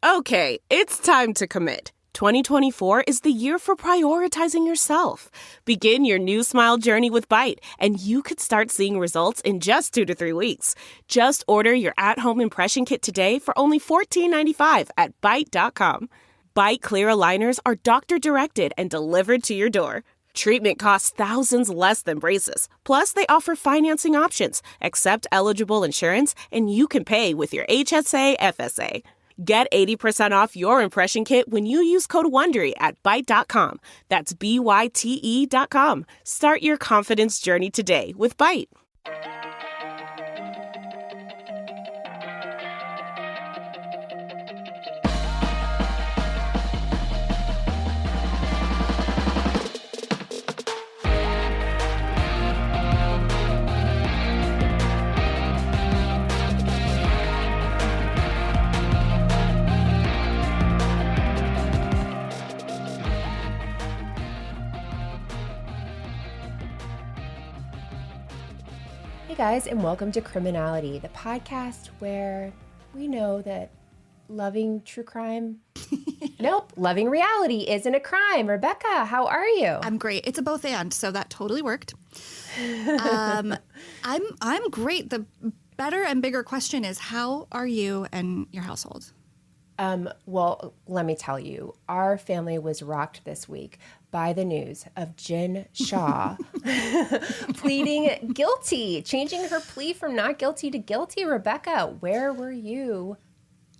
Okay, it's time to commit. 2024 is the year for prioritizing yourself. Begin your new smile journey with Byte, and you could start seeing results in just 2 to 3 weeks. Just order your at-home impression kit today for only $14.95 at Byte.com. Byte Clear aligners are doctor-directed and delivered to your door. Treatment costs thousands less than braces. Plus, they offer financing options, accept eligible insurance, and you can pay with your HSA FSA. Get 80% off your impression kit when you use code WONDERY at Byte.com. That's BYTE.com. Start your confidence journey today with Byte. Hey guys, and welcome to Criminality, the podcast where we know that loving true crime, loving reality isn't a crime. Rebekah, how are you? I'm great. It's a both and, so that totally worked. I'm great. The better and bigger question is, how are you and your household? Well, let me tell you, our family was rocked this week by the news of Jen Shaw pleading guilty, changing her plea from not guilty to guilty. Rebekah, where were you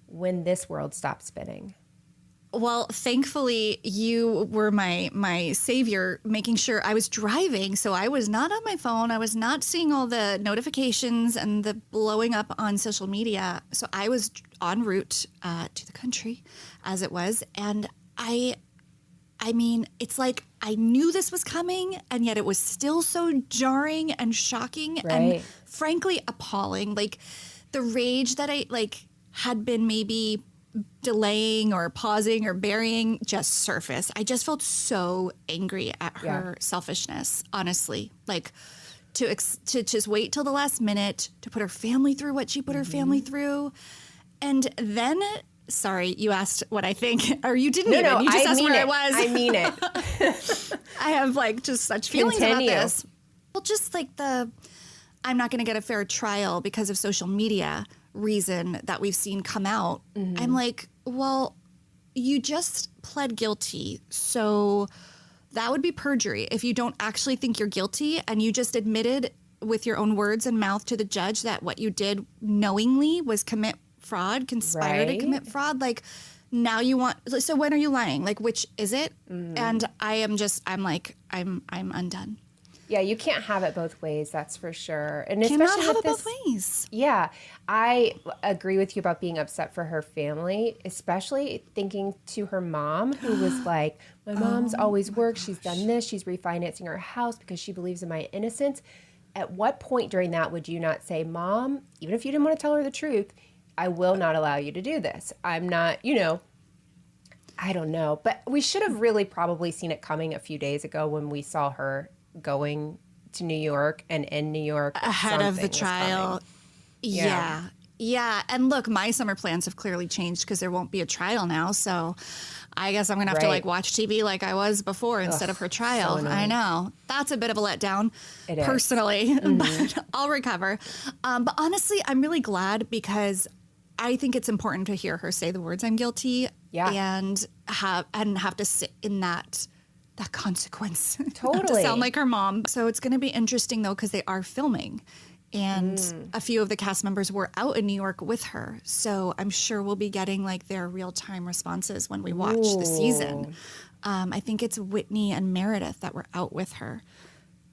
when this world stopped spinning? Well, thankfully, you were my savior, making sure I was driving. So I was not on my phone. I was not seeing all the notifications and the blowing up on social media. So I was en route to the country as it was. And I mean, it's like I knew this was coming, and yet it was still so jarring and shocking and frankly appalling. Like the rage that I had been maybe delaying or pausing or burying just surfaced. I just felt so angry at her selfishness, honestly. Like to just wait till the last minute to put her family through what she put her family through. And then, sorry, you asked what I think, or you didn't even. You just asked where I was. I mean it. I have just such feelings about this. Well, just like I'm not going to get a fair trial because of social media reason that we've seen come out. I'm like, well, you just pled guilty, so that would be perjury if you don't actually think you're guilty and you just admitted with your own words and mouth to the judge that what you did knowingly was commit fraud, conspire to commit fraud. Like, now you want, so when are you lying? Like, which is it? And I'm undone. Yeah, you can't have it both ways, that's for sure. And Cannot especially have with it this, both ways. Yeah, I agree with you about being upset for her family, especially thinking to her mom, who was like, my mom's always worked, she's done this, she's refinancing her house because she believes in my innocence. At what point during that would you not say, Mom, even if you didn't want to tell her the truth, I will not allow you to do this. I'm not, I don't know. But we should have really probably seen it coming a few days ago when we saw her going to New York and in New York ahead of the trial. Yeah. And look, my summer plans have clearly changed because there won't be a trial now. So I guess I'm going to have to watch TV like I was before instead of her trial. So I know. That's a bit of a letdown personally, but I'll recover. But honestly, I'm really glad because I think it's important to hear her say the words "I'm guilty" and have to sit in that consequence. Totally. To sound like her mom. So it's going to be interesting, though, because they are filming. And a few of the cast members were out in New York with her. So I'm sure we'll be getting their real-time responses when we watch the season. I think it's Whitney and Meredith that were out with her.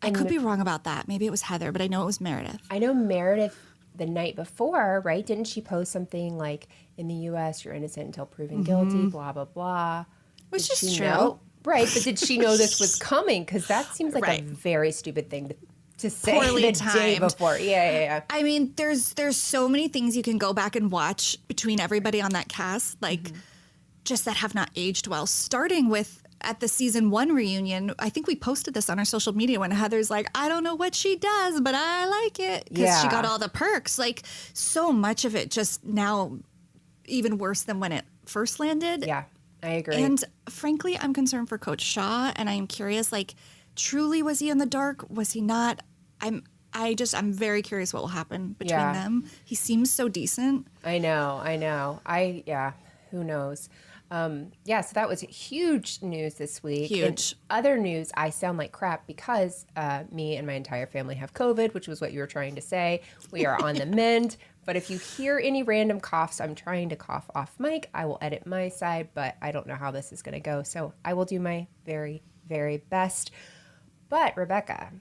I could be wrong about that. Maybe it was Heather, but I know it was Meredith. I know Meredith the night before, right? Didn't she post something like, in the U.S., you're innocent until proven guilty, blah, blah, blah. Which is true. Know? Right, but did she know this was coming? Because that seems like a very stupid thing to say poorly the timed. day before. Yeah. I mean, there's so many things you can go back and watch between everybody on that cast, just that have not aged well, starting with at the season 1 reunion. I think we posted this on our social media when Heather's like, I don't know what she does, but I like it because she got all the perks. So much of it just now even worse than when it first landed. Yeah, I agree. And frankly, I'm concerned for Coach Shaw, and I am curious, like, truly, was he in the dark? Was he not? I'm very curious what will happen between them. He seems so decent. I know. Who knows? So that was huge news this week. Huge. In other news, I sound like crap because me and my entire family have COVID, which was what you were trying to say. We are on the mend. But if you hear any random coughs, I'm trying to cough off mic. I will edit my side, but I don't know how this is going to go. So I will do my very, very best. But Rebekah,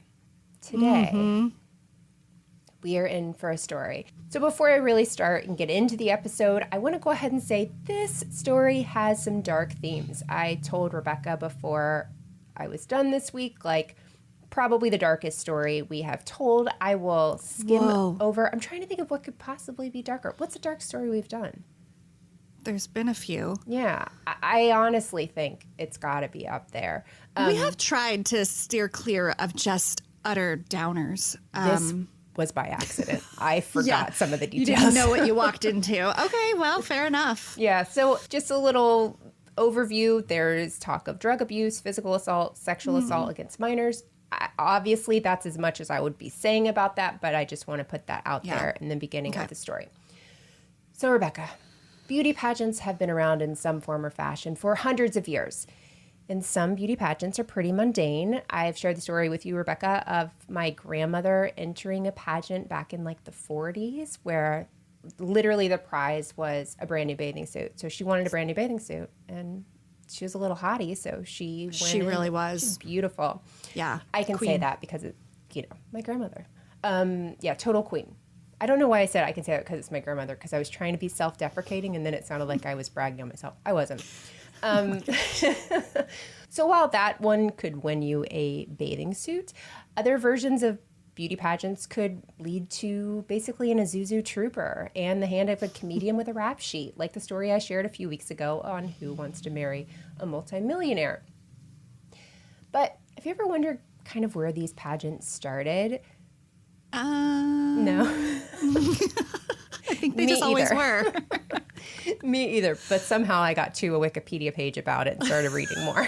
today we are in for a story. So before I really start and get into the episode, I want to go ahead and say this story has some dark themes. I told Rebekah before I was done this week, like, probably the darkest story we have told. I will skim over. I'm trying to think of what could possibly be darker. What's a dark story we've done? There's been a few. Yeah, I honestly think it's got to be up there. We have tried to steer clear of just utter downers. This was by accident. I forgot some of the details. You didn't know what you walked into. Okay, well, fair enough. Yeah, so just a little overview. There's talk of drug abuse, physical assault, sexual assault against minors. Obviously, that's as much as I would be saying about that, but I just want to put that out there in the beginning of the story. So, Rebekah, beauty pageants have been around in some form or fashion for hundreds of years. And some beauty pageants are pretty mundane. I've shared the story with you, Rebekah, of my grandmother entering a pageant back in like the 40s where literally the prize was a brand new bathing suit. So she wanted a brand new bathing suit, and she was a little hottie, so she went She really was. She's beautiful. Yeah. I can queen. say that because it's, my grandmother. Total queen. I don't know why I said I can say that because it's my grandmother, because I was trying to be self-deprecating, and then it sounded like I was bragging on myself. I wasn't. So while that one could win you a bathing suit, other versions of beauty pageants could lead to basically an Isuzu trooper and the hand of a comedian with a rap sheet, like the story I shared a few weeks ago on Who Wants to Marry a Multimillionaire. But have you ever wondered kind of where these pageants started? No. I think they just always were. Me either, but somehow I got to a Wikipedia page about it and started reading more.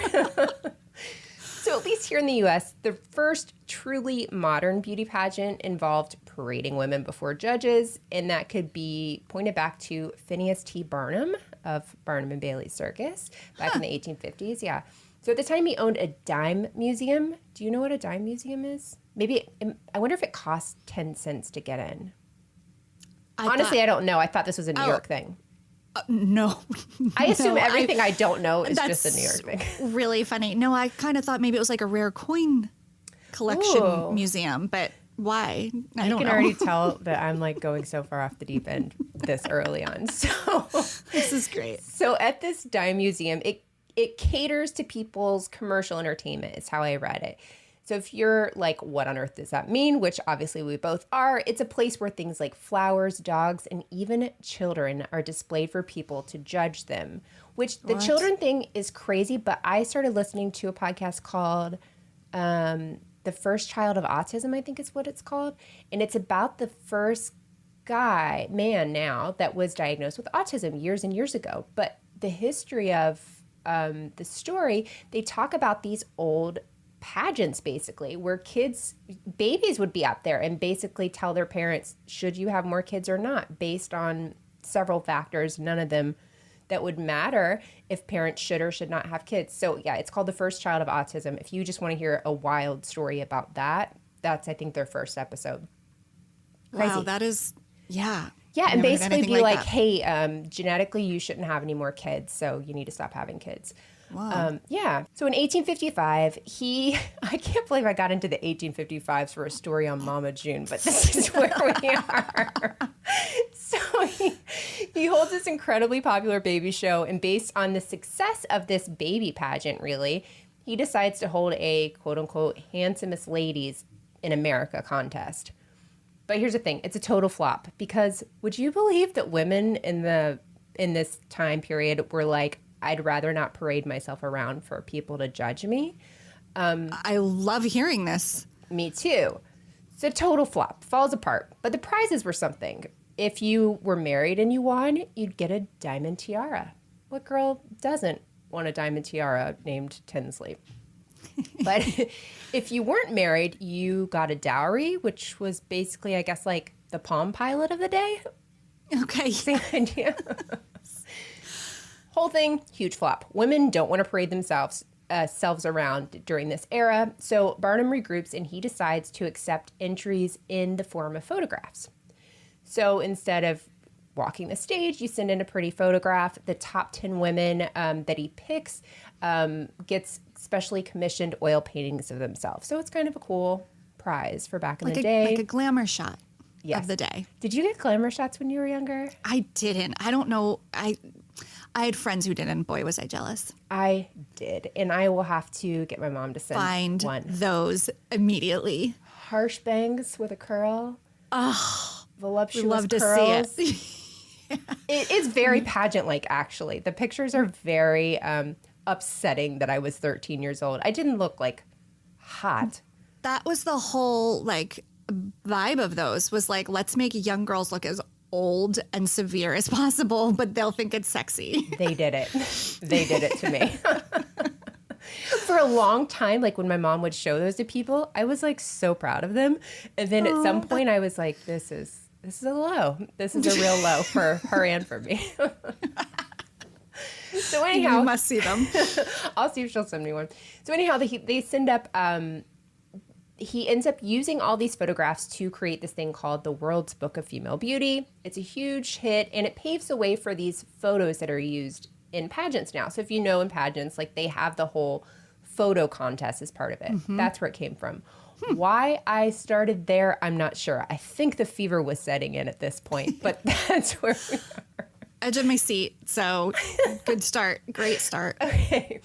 So at least here in the U.S., the first truly modern beauty pageant involved parading women before judges, and that could be pointed back to Phineas T. Barnum of Barnum and Bailey Circus back in the 1850s. Yeah. So at the time, he owned a dime museum. Do you know what a dime museum is? I wonder if it costs 10 cents to get in. Honestly, I don't know. I thought this was a New York thing. No. I assume everything I don't know is just a New York thing. Really funny. No, I kind of thought maybe it was like a rare coin collection museum, but why? I don't know. You can already tell that I'm like going so far off the deep end this early on. So this is great. So at this dime museum, it caters to people's commercial entertainment is how I read it. So if you're like, what on earth does that mean? Which obviously we both are. It's a place where things like flowers, dogs, and even children are displayed for people to judge them, which the children thing is crazy. But I started listening to a podcast called The First Child of Autism, I think is what it's called. And it's about the first man now that was diagnosed with autism years and years ago. But the history of the story, they talk about these old pageants basically where babies would be out there and basically tell their parents, should you have more kids or not, based on several factors, none of them that would matter if parents should or should not have kids. So yeah, it's called The First Child of Autism. If you just want to hear a wild story about that, that's I think their first episode. Crazy. Wow, that is, yeah. Yeah, and basically be like, hey, genetically you shouldn't have any more kids, so you need to stop having kids. Wow. Yeah. So in 1855, I can't believe I got into the 1855s for a story on Mama June, but this is where we are. So he holds this incredibly popular baby show, and based on the success of this baby pageant, really, he decides to hold a quote-unquote handsomest ladies in America contest. But here's the thing. It's a total flop because would you believe that women in this time period were like, I'd rather not parade myself around for people to judge me. I love hearing this. Me too. So total flop, falls apart. But the prizes were something. if you were married and you won, you'd get a diamond tiara. What girl doesn't want a diamond tiara named Tinsley? But if you weren't married, you got a dowry, which was basically, I guess, like the Palm Pilot of the day. Okay. Same idea. Whole thing, huge flop. Women don't want to parade themselves around during this era. So Barnum regroups and he decides to accept entries in the form of photographs. So instead of walking the stage, you send in a pretty photograph. The top 10 women that he picks gets specially commissioned oil paintings of themselves. So it's kind of a cool prize for back in the day. Like a glamour shot of the day. Did you get glamour shots when you were younger? I didn't. I don't know. I had friends who didn't. Boy, was I jealous. I did. And I will have to get my mom to send one. Those immediately. Harsh bangs with a curl. Oh, voluptuous we love curls. to see it. It is very pageant-like, actually. The pictures are very upsetting that I was 13 years old. I didn't look like hot. That was the whole like vibe of those was like, let's make young girls look as old and severe as possible, but they'll think it's sexy. They did it. They did it to me. For a long time, like when my mom would show those to people, I was like so proud of them. And then at some point I was like, this is a low. This is a real low for her and for me. So anyhow, you must see them. I'll see if she'll send me one. So anyhow, they send up, he ends up using all these photographs to create this thing called the World's Book of Female Beauty. It's a huge hit, and it paves the way for these photos that are used in pageants now. So if you know in pageants, like they have the whole photo contest as part of it. Mm-hmm. That's where it came from. Why I started there, I'm not sure. I think the fever was setting in at this point, but that's where we are. Edge of my seat. So good start. Great start. Okay.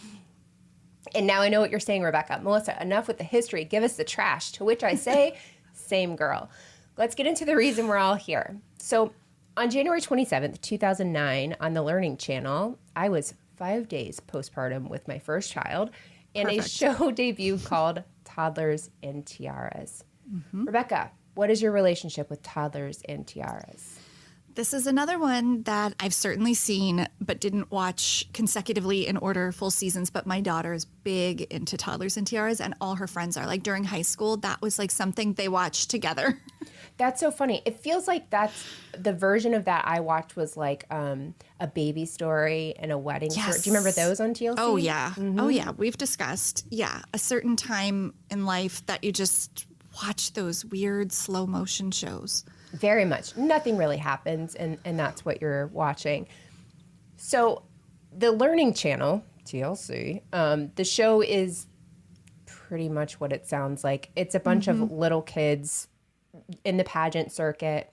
And now I know what you're saying, Rebekah. Melissa, enough with the history. Give us the trash. To which I say, same girl. Let's get into the reason we're all here. So on January 27th, 2009, on the Learning Channel, I was 5 days postpartum with my first child, and a show debut called Toddlers and Tiaras. Mm-hmm. Rebekah, what is your relationship with Toddlers and Tiaras? This is another one that I've certainly seen, but didn't watch consecutively in order full seasons. But my daughter is big into Toddlers and Tiaras, and all her friends are. Like during high school, that was like something they watched together. That's so funny. It feels like that's the version of that I watched was like a baby story and a wedding story. Do you remember those on TLC? Oh, yeah. Mm-hmm. Oh, yeah. We've discussed, a certain time in life that you just watch those weird slow motion shows. Very much. Nothing really happens, and that's what you're watching. So the Learning Channel, TLC, the show is pretty much what it sounds like. It's a bunch of little kids in the pageant circuit,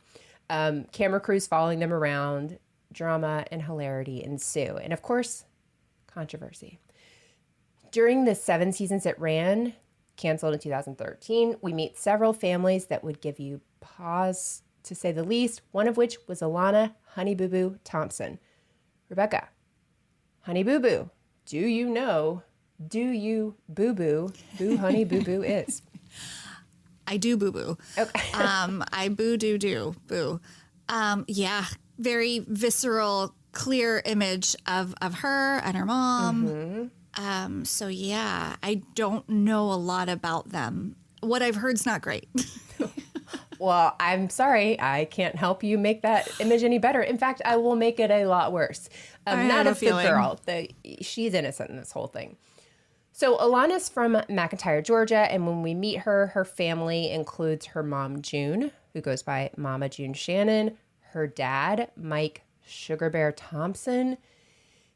camera crews following them around, drama and hilarity ensue. And of course, controversy. During the 7 seasons it ran, canceled in 2013, we meet several families that would give you pause, to say the least, one of which was Alana Honey Boo Boo Thompson. Rebekah, Honey Boo Boo, do you know, do you boo boo who Honey Boo Boo is? I do boo boo. Okay. I boo do do boo. Yeah, very visceral, clear image of her and her mom. Mm-hmm. So yeah, I don't know a lot about them. What I've heard's not great. Well, I'm sorry. I can't help you make that image any better. In fact, I will make it a lot worse. Not of the girl. She's innocent in this whole thing. So Alana's from McIntyre, Georgia, and when we meet her, her family includes her mom, June, who goes by Mama June Shannon, her dad, Mike Sugar Bear Thompson,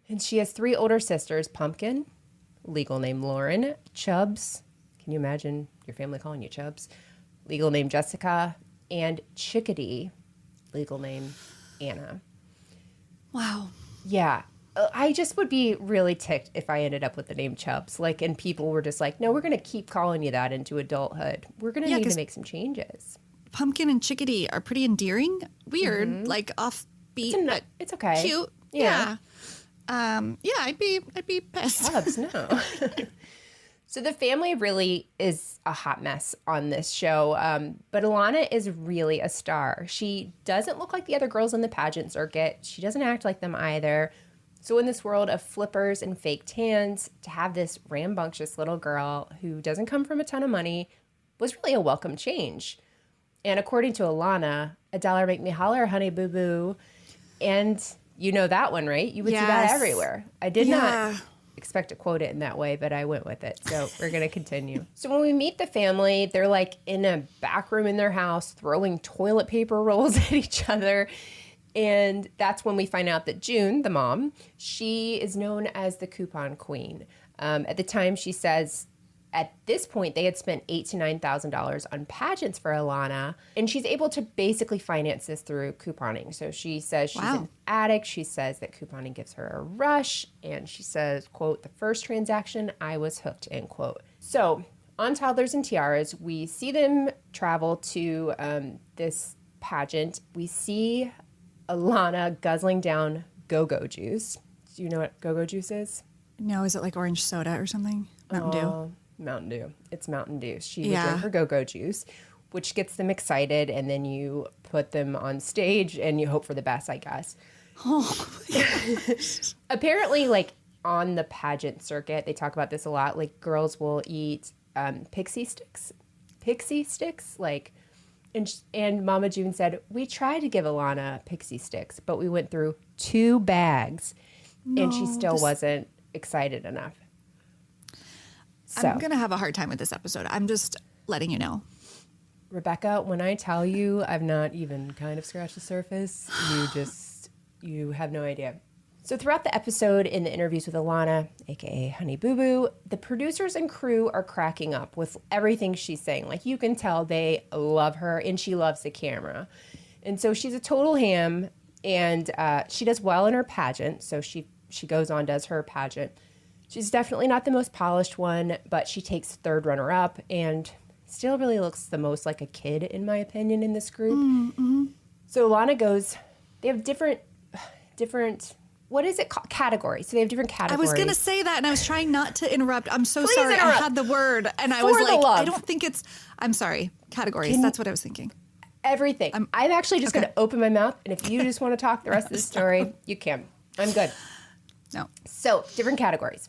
and she has 3 older sisters, Pumpkin, legal name Lauren, Chubbs, can you imagine your family calling you Chubbs? Legal name Jessica, and Chickadee, legal name Anna. Wow. Yeah. I just would be really ticked if I ended up with the name Chubbs. Like, and people were just like, no, we're going to keep calling you that into adulthood. We're going to need to make some changes. Pumpkin and Chickadee are pretty endearing. Weird, like offbeat, but it's okay. Cute. Yeah. I'd be pissed. Chubbs, no. So the family really is a hot mess on this show, but Alana is really a star. She doesn't look like the other girls in the pageant circuit. She doesn't act like them either. So in this world of flippers and fake tans, to have this rambunctious little girl who doesn't come from a ton of money was really a welcome change. And according to Alana, $1 make me holler, honey boo boo. And you know that one, right? You would see that everywhere. I did not expect to quote it in that way, but I went with it. So we're going to continue. So when we meet the family, they're like in a back room in their house, throwing toilet paper rolls at each other. And that's when we find out that June, the mom, she is known as the coupon queen. At the time, she says at this point, they had spent $8,000 to $9,000 on pageants for Alana, and she's able to basically finance this through couponing. So she says she's an addict. She says that couponing gives her a rush, and she says, quote, the first transaction, I was hooked, end quote. So on Toddlers and Tiaras, we see them travel to this pageant. We see Alana guzzling down go-go juice. Do you know what go-go juice is? No, is it like orange soda or something? Mountain Dew? Mountain Dew. It's Mountain Dew. She would drink her go-go juice, which gets them excited, and then you put them on stage and you hope for the best, I guess. Oh. Apparently, like on the pageant circuit, they talk about this a lot. Like girls will eat pixie sticks, like, and Mama June said, we tried to give Alana pixie sticks, but we went through 2 bags, and she still wasn't excited enough. So, I'm going to have a hard time with this episode. I'm just letting you know. Rebekah, when I tell you I've not even kind of scratched the surface, you have no idea. So throughout the episode, in the interviews with Alana, aka Honey Boo Boo, the producers and crew are cracking up with everything she's saying. Like, you can tell they love her, and she loves the camera. And so she's a total ham, and she does well in her pageant. So she goes on, does her pageant. She's definitely not the most polished one, but she takes 3rd runner-up and still really looks the most like a kid, in my opinion, in this group. Mm-hmm. So Alana goes, they have different, what is it called? Categories. So they have different categories. I was going to say that, and I was trying not to interrupt. I'm so Please sorry. interrupt. I had the word, and I For was the like, love. I don't think it's, I'm sorry, categories. That's what I was thinking. Everything. I'm actually just going to open my mouth, and if you just want to talk the rest of the story, you can. I'm good. No. So different categories.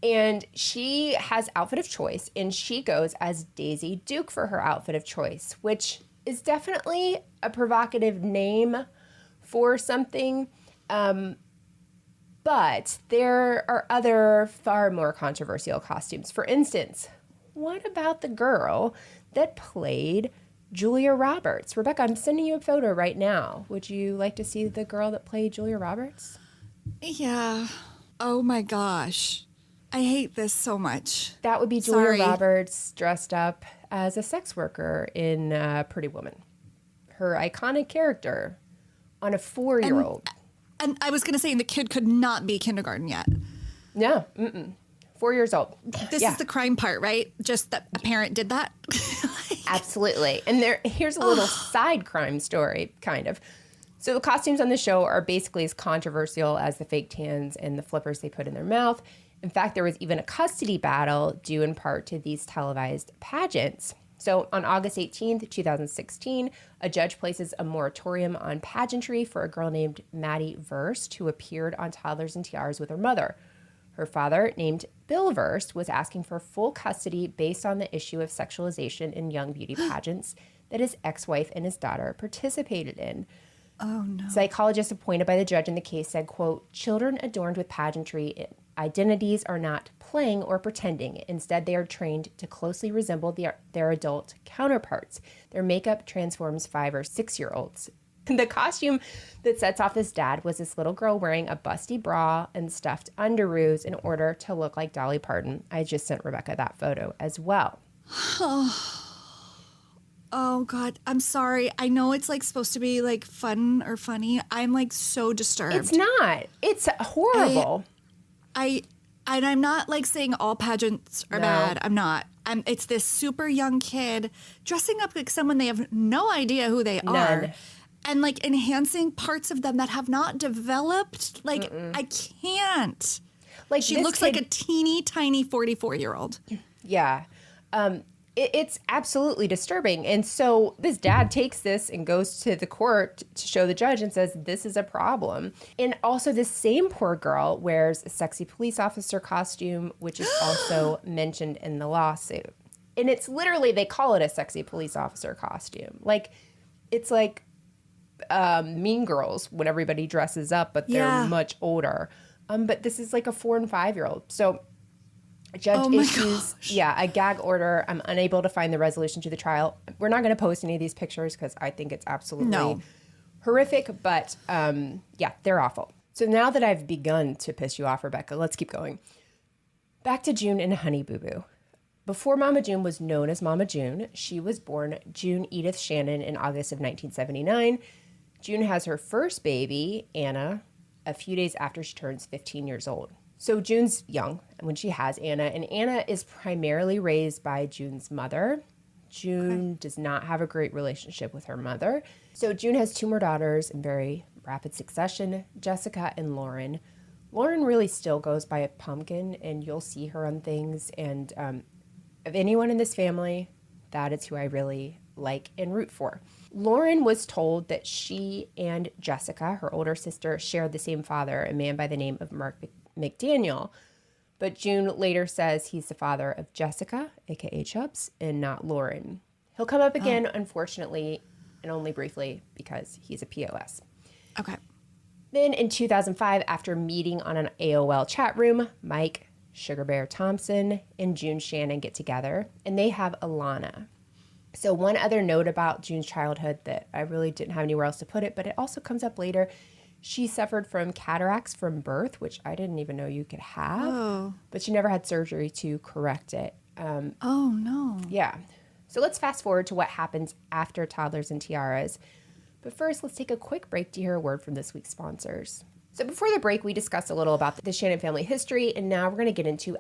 And she has outfit of choice, and she goes as Daisy Duke for her outfit of choice, which is definitely a provocative name for something. But there are other far more controversial costumes. For instance, what about the girl that played Julia Roberts? Rebekah, I'm sending you a photo right now. Would you like to see the girl that played Julia Roberts? Yeah. Oh my gosh. I hate this so much. That would be Julia Roberts dressed up as a sex worker in Pretty Woman. Her iconic character on a 4-year-old. And I was going to say, the kid could not be kindergarten yet. No, 4 years old. This is the crime part, right? Just that a parent did that? Absolutely. And here's a little side crime story, kind of. So the costumes on the show are basically as controversial as the fake tans and the flippers they put in their mouth. In fact, there was even a custody battle due in part to these televised pageants. So on August 18th, 2016, a judge places a moratorium on pageantry for a girl named Maddie Verst, who appeared on Toddlers and Tiaras with her mother. Her father, named Bill Verst, was asking for full custody based on the issue of sexualization in young beauty pageants that his ex-wife and his daughter participated in. Oh, no. Psychologists appointed by the judge in the case said, quote, children adorned with pageantry identities are not playing or pretending. Instead, they are trained to closely resemble their adult counterparts. Their makeup transforms 5 or 6-year-olds. The costume that sets off this dad was this little girl wearing a busty bra and stuffed underoos in order to look like Dolly Parton. I just sent Rebekah that photo as well. Oh, God. I'm sorry. I know it's like supposed to be like fun or funny. I'm like so disturbed. It's not. It's horrible. And I'm not like saying all pageants are bad. I'm not. It's this super young kid dressing up like someone they have no idea who they are. And like enhancing parts of them that have not developed. Like, I can't. Like, she looks like a teeny tiny 44-year-old. Yeah. It's absolutely disturbing. And so this dad takes this and goes to the court to show the judge and says, this is a problem. And also this same poor girl wears a sexy police officer costume, which is also mentioned in the lawsuit. And it's literally, they call it a sexy police officer costume. Like, it's like Mean Girls when everybody dresses up, but they're much older. But this is like a 4 and 5-year-old. So a judge issues, a gag order. I'm unable to find the resolution to the trial. We're not going to post any of these pictures because I think it's absolutely horrific. But they're awful. So now that I've begun to piss you off, Rebekah, let's keep going. Back to June and Honey Boo Boo. Before Mama June was known as Mama June, she was born June Edith Shannon in August of 1979. June has her first baby, Anna, a few days after she turns 15 years old. So June's young when she has Anna, and Anna is primarily raised by June's mother. June does not have a great relationship with her mother. So June has 2 more daughters in very rapid succession, Jessica and Lauren. Lauren really still goes by a pumpkin, and you'll see her on things. And of anyone in this family, that is who I really like and root for. Lauren was told that she and Jessica, her older sister, shared the same father, a man by the name of Mark McDaniel. But June later says he's the father of Jessica, aka Chubbs, and not Lauren. He'll come up again, unfortunately, and only briefly because he's a POS. Okay. Then in 2005, after meeting on an AOL chat room, Mike, Sugar Bear Thompson, and June Shannon get together, and they have Alana. So one other note about June's childhood that I really didn't have anywhere else to put it, but it also comes up later. She suffered from cataracts from birth, which I didn't even know you could have, but she never had surgery to correct it. Oh, no. Yeah. So let's fast forward to what happens after Toddlers and Tiaras. But first, let's take a quick break to hear a word from this week's sponsors. So before the break, we discussed a little about the Shannon family history, and now we're going to get into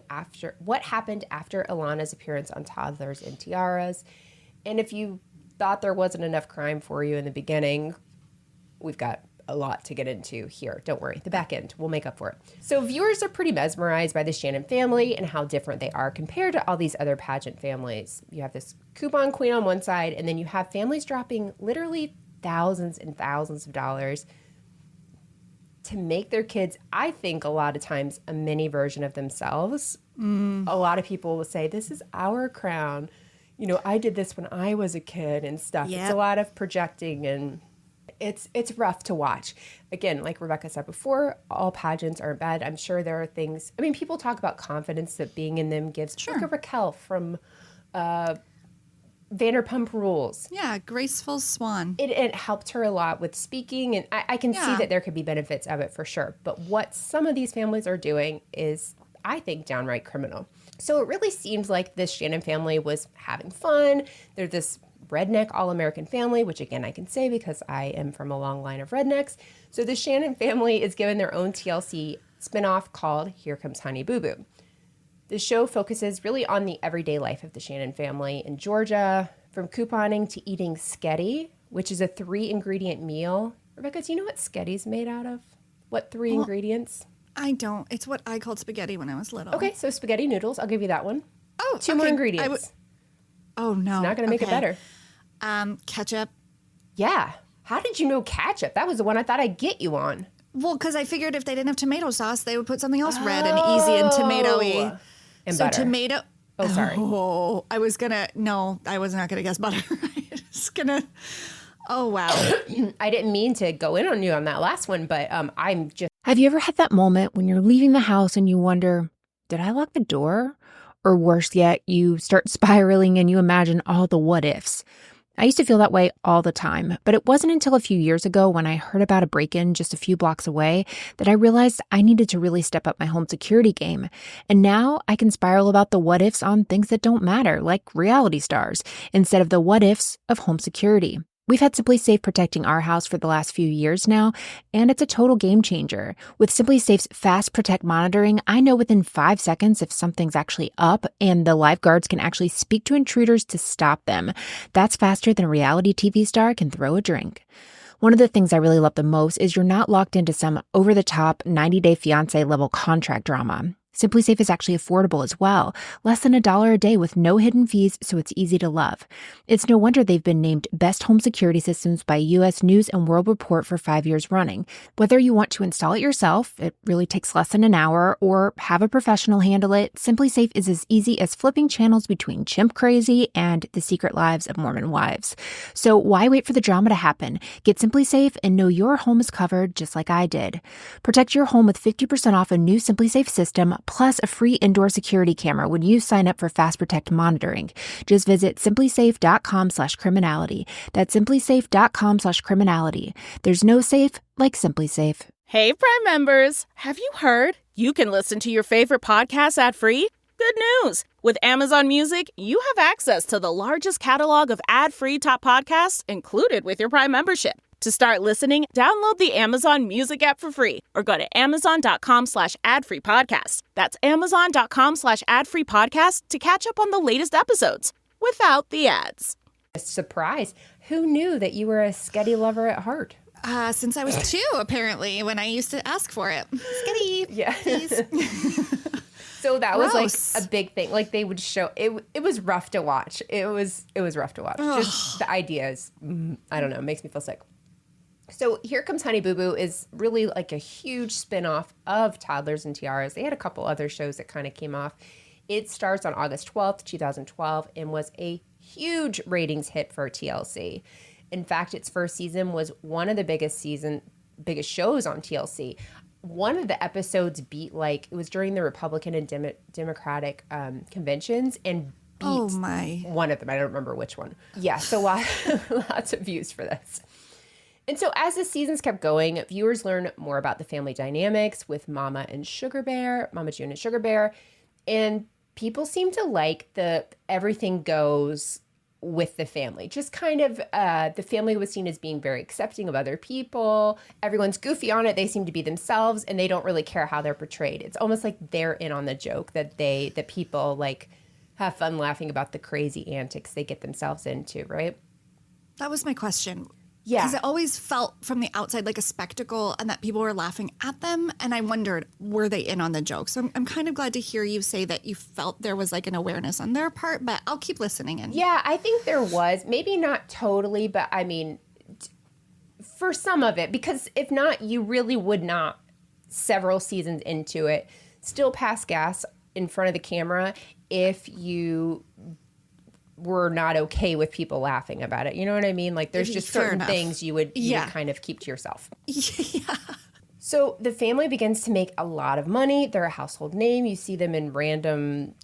what happened after Alana's appearance on Toddlers and Tiaras. And if you thought there wasn't enough crime for you in the beginning, we've got a lot to get into here. Don't worry, the back end, we'll make up for it. So viewers are pretty mesmerized by the Shannon family and how different they are compared to all these other pageant families. You have this coupon queen on one side, and then you have families dropping literally thousands and thousands of dollars to make their kids, I think a lot of times, a mini version of themselves. A lot of people will say, this is our crown. You know, I did this when I was a kid and stuff. Yep. It's a lot of projecting, and it's rough to watch. Again, like Rebekah said before, all pageants aren't bad. I'm sure there are things. I mean, people talk about confidence that being in them gives. Sure. Look at Raquel from Vanderpump Rules. Yeah, graceful swan. It helped her a lot with speaking, and I can see that there could be benefits of it for sure. But what some of these families are doing is, I think, downright criminal. So it really seems like this Shannon family was having fun. They're this redneck all-American family, which again I can say because I am from a long line of rednecks. So the Shannon family is given their own TLC spinoff called Here Comes Honey Boo Boo. The show focuses really on the everyday life of the Shannon family in Georgia, from couponing to eating sketty, which is a 3-ingredient meal. Rebekah, do you know what sketty's made out of? What 3 ingredients? I don't. It's what I called spaghetti when I was little. Okay, so spaghetti noodles. I'll give you that one. Oh, 2 more ingredients. Oh, no. It's not going to make it better. Ketchup. Yeah. How did you know ketchup? That was the one I thought I'd get you on. Well, because I figured if they didn't have tomato sauce, they would put something else red and easy and tomato-y. And so butter. Tomato. Oh, sorry. Oh, I was going to. No, I was not going to guess butter. I was going to. Oh, wow. I didn't mean to go in on you on that last one, but I'm just. Have you ever had that moment when you're leaving the house and you wonder, did I lock the door? Or worse yet, you start spiraling and you imagine all the what ifs. I used to feel that way all the time, but it wasn't until a few years ago when I heard about a break-in just a few blocks away that I realized I needed to really step up my home security game. And now I can spiral about the what ifs on things that don't matter, like reality stars, instead of the what ifs of home security. We've had Simply Safe protecting our house for the last few years now, and it's a total game changer. With Simply Safe's Fast Protect monitoring, I know within 5 seconds if something's actually up, and the lifeguards can actually speak to intruders to stop them. That's faster than a reality TV star can throw a drink. One of the things I really love the most is you're not locked into some over-the-top 90-day fiancé level contract drama. Simply Safe is actually affordable as well, less than $1 a day with no hidden fees, so it's easy to love. It's no wonder they've been named Best Home Security Systems by U.S. News and World Report for 5 years running. Whether you want to install it yourself, it really takes less than an hour, or have a professional handle it, Simply Safe is as easy as flipping channels between Chimp Crazy and The Secret Lives of Mormon Wives. So why wait for the drama to happen? Get Simply Safe and know your home is covered just like I did. Protect your home with 50% off a new Simply Safe system, plus a free indoor security camera when you sign up for Fast Protect monitoring. Just visit simplysafe.com/criminality. That's simplysafe.com/criminality. There's no safe like Simply Safe. Hey, Prime members, have you heard? You can listen to your favorite podcasts ad-free. Good news! With Amazon Music, you have access to the largest catalog of ad-free top podcasts included with your Prime membership. To start listening, download the Amazon Music app for free or go to amazon.com/ad-free-podcast. That's amazon.com/ad-free-podcast to catch up on the latest episodes without the ads. Surprise. Who knew that you were a Sketty lover at heart? Since I was 2, apparently, when I used to ask for it. Sketty, Yeah. please. So that was Gross. like a big thing. Like they would show it. It was rough to watch. It was rough to watch. Just the ideas. I don't know. It makes me feel sick. So Here Comes Honey Boo Boo is really like a huge spinoff of Toddlers and Tiaras. They had a couple other shows that kind of came off. It starts on August 12th, 2012, and was a huge ratings hit for TLC. In fact, its first season was one of the biggest shows on TLC. One of the episodes beat, like, it was during the Republican and Democratic conventions, and beat one of them. I don't remember which one. Yeah, so lots of views for this. And so as the seasons kept going, viewers learned more about the family dynamics with Mama June and Sugar Bear, and people seemed to like the everything goes with the family. Just kind of, the family was seen as being very accepting of other people. Everyone's goofy on it. They seem to be themselves, and they don't really care how they're portrayed. It's almost like they're in on the joke, that the people like have fun laughing about the crazy antics they get themselves into, right? That was my question. Yeah. Because it always felt from the outside like a spectacle and that people were laughing at them. And I wondered, were they in on the joke? So I'm kind of glad to hear you say that you felt there was like an awareness on their part, but I'll keep listening in. Yeah, I think there was. Maybe not totally, but I mean, for some of it. Because if not, you really would not, several seasons into it, still pass gas in front of the camera if you were not okay with people laughing about it. You know what I mean? Like there's just certain things you would kind of keep to yourself. Yeah. So the family begins to make a lot of money. They're a household name. You see them in random,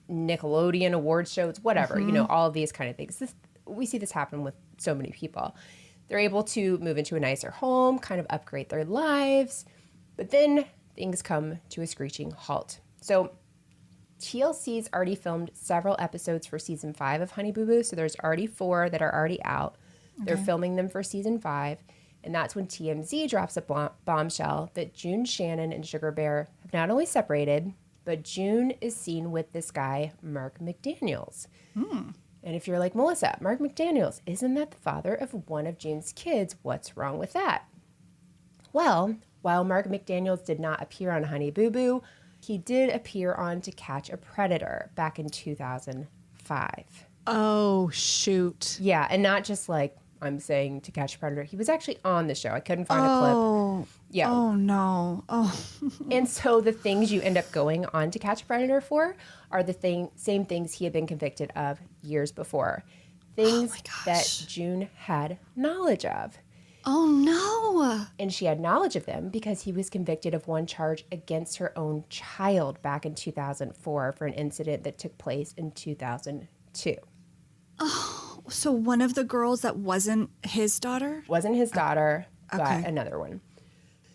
Nickelodeon award shows, whatever, all of these kind of things. We see this happen with so many people. They're able to move into a nicer home, kind of upgrade their lives. But then things come to a screeching halt. So TLC's already filmed several episodes for season 5 of Honey Boo Boo, so there's already 4 that are already out. Okay. They're filming them for season 5, and that's when TMZ drops a bombshell that June Shannon and Sugar Bear have not only separated, but June is seen with this guy, Mark McDaniels. And if you're like, Melissa, Mark McDaniels, isn't that the father of one of June's kids? What's wrong with that? Well, while Mark McDaniels did not appear on Honey Boo Boo, he did appear on To Catch a Predator back in 2005. Oh, shoot. Yeah, and not just like I'm saying To Catch a Predator. He was actually on the show. I couldn't find a clip. Yeah. Oh, no. Oh. And so the things you end up going on To Catch a Predator for are the same things he had been convicted of years before. Things that June had knowledge of. Oh, no. And she had knowledge of them because he was convicted of one charge against her own child back in 2004 for an incident that took place in 2002. Oh, so one of the girls that wasn't his daughter? Wasn't his daughter, but another one.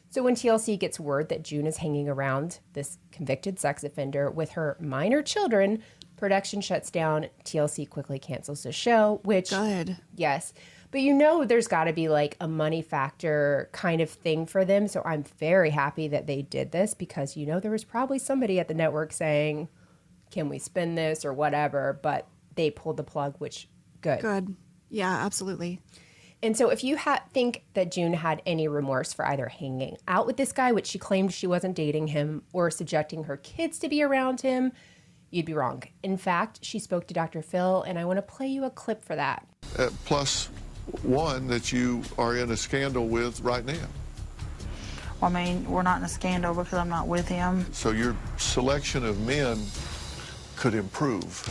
So when TLC gets word that June is hanging around this convicted sex offender with her minor children, production shuts down. TLC quickly cancels the show, which... Good. Yes. But there's got to be like a money factor kind of thing for them. So I'm very happy that they did this because, there was probably somebody at the network saying, can we spin this or whatever? But they pulled the plug, which good. Good. Yeah, absolutely. And so if you think that June had any remorse for either hanging out with this guy, which she claimed she wasn't dating him, or subjecting her kids to be around him, you'd be wrong. In fact, she spoke to Dr. Phil, and I want to play you a clip for that. Plus one that you are in a scandal with right now. Well, I mean, we're not in a scandal because I'm not with him. So your selection of men could improve.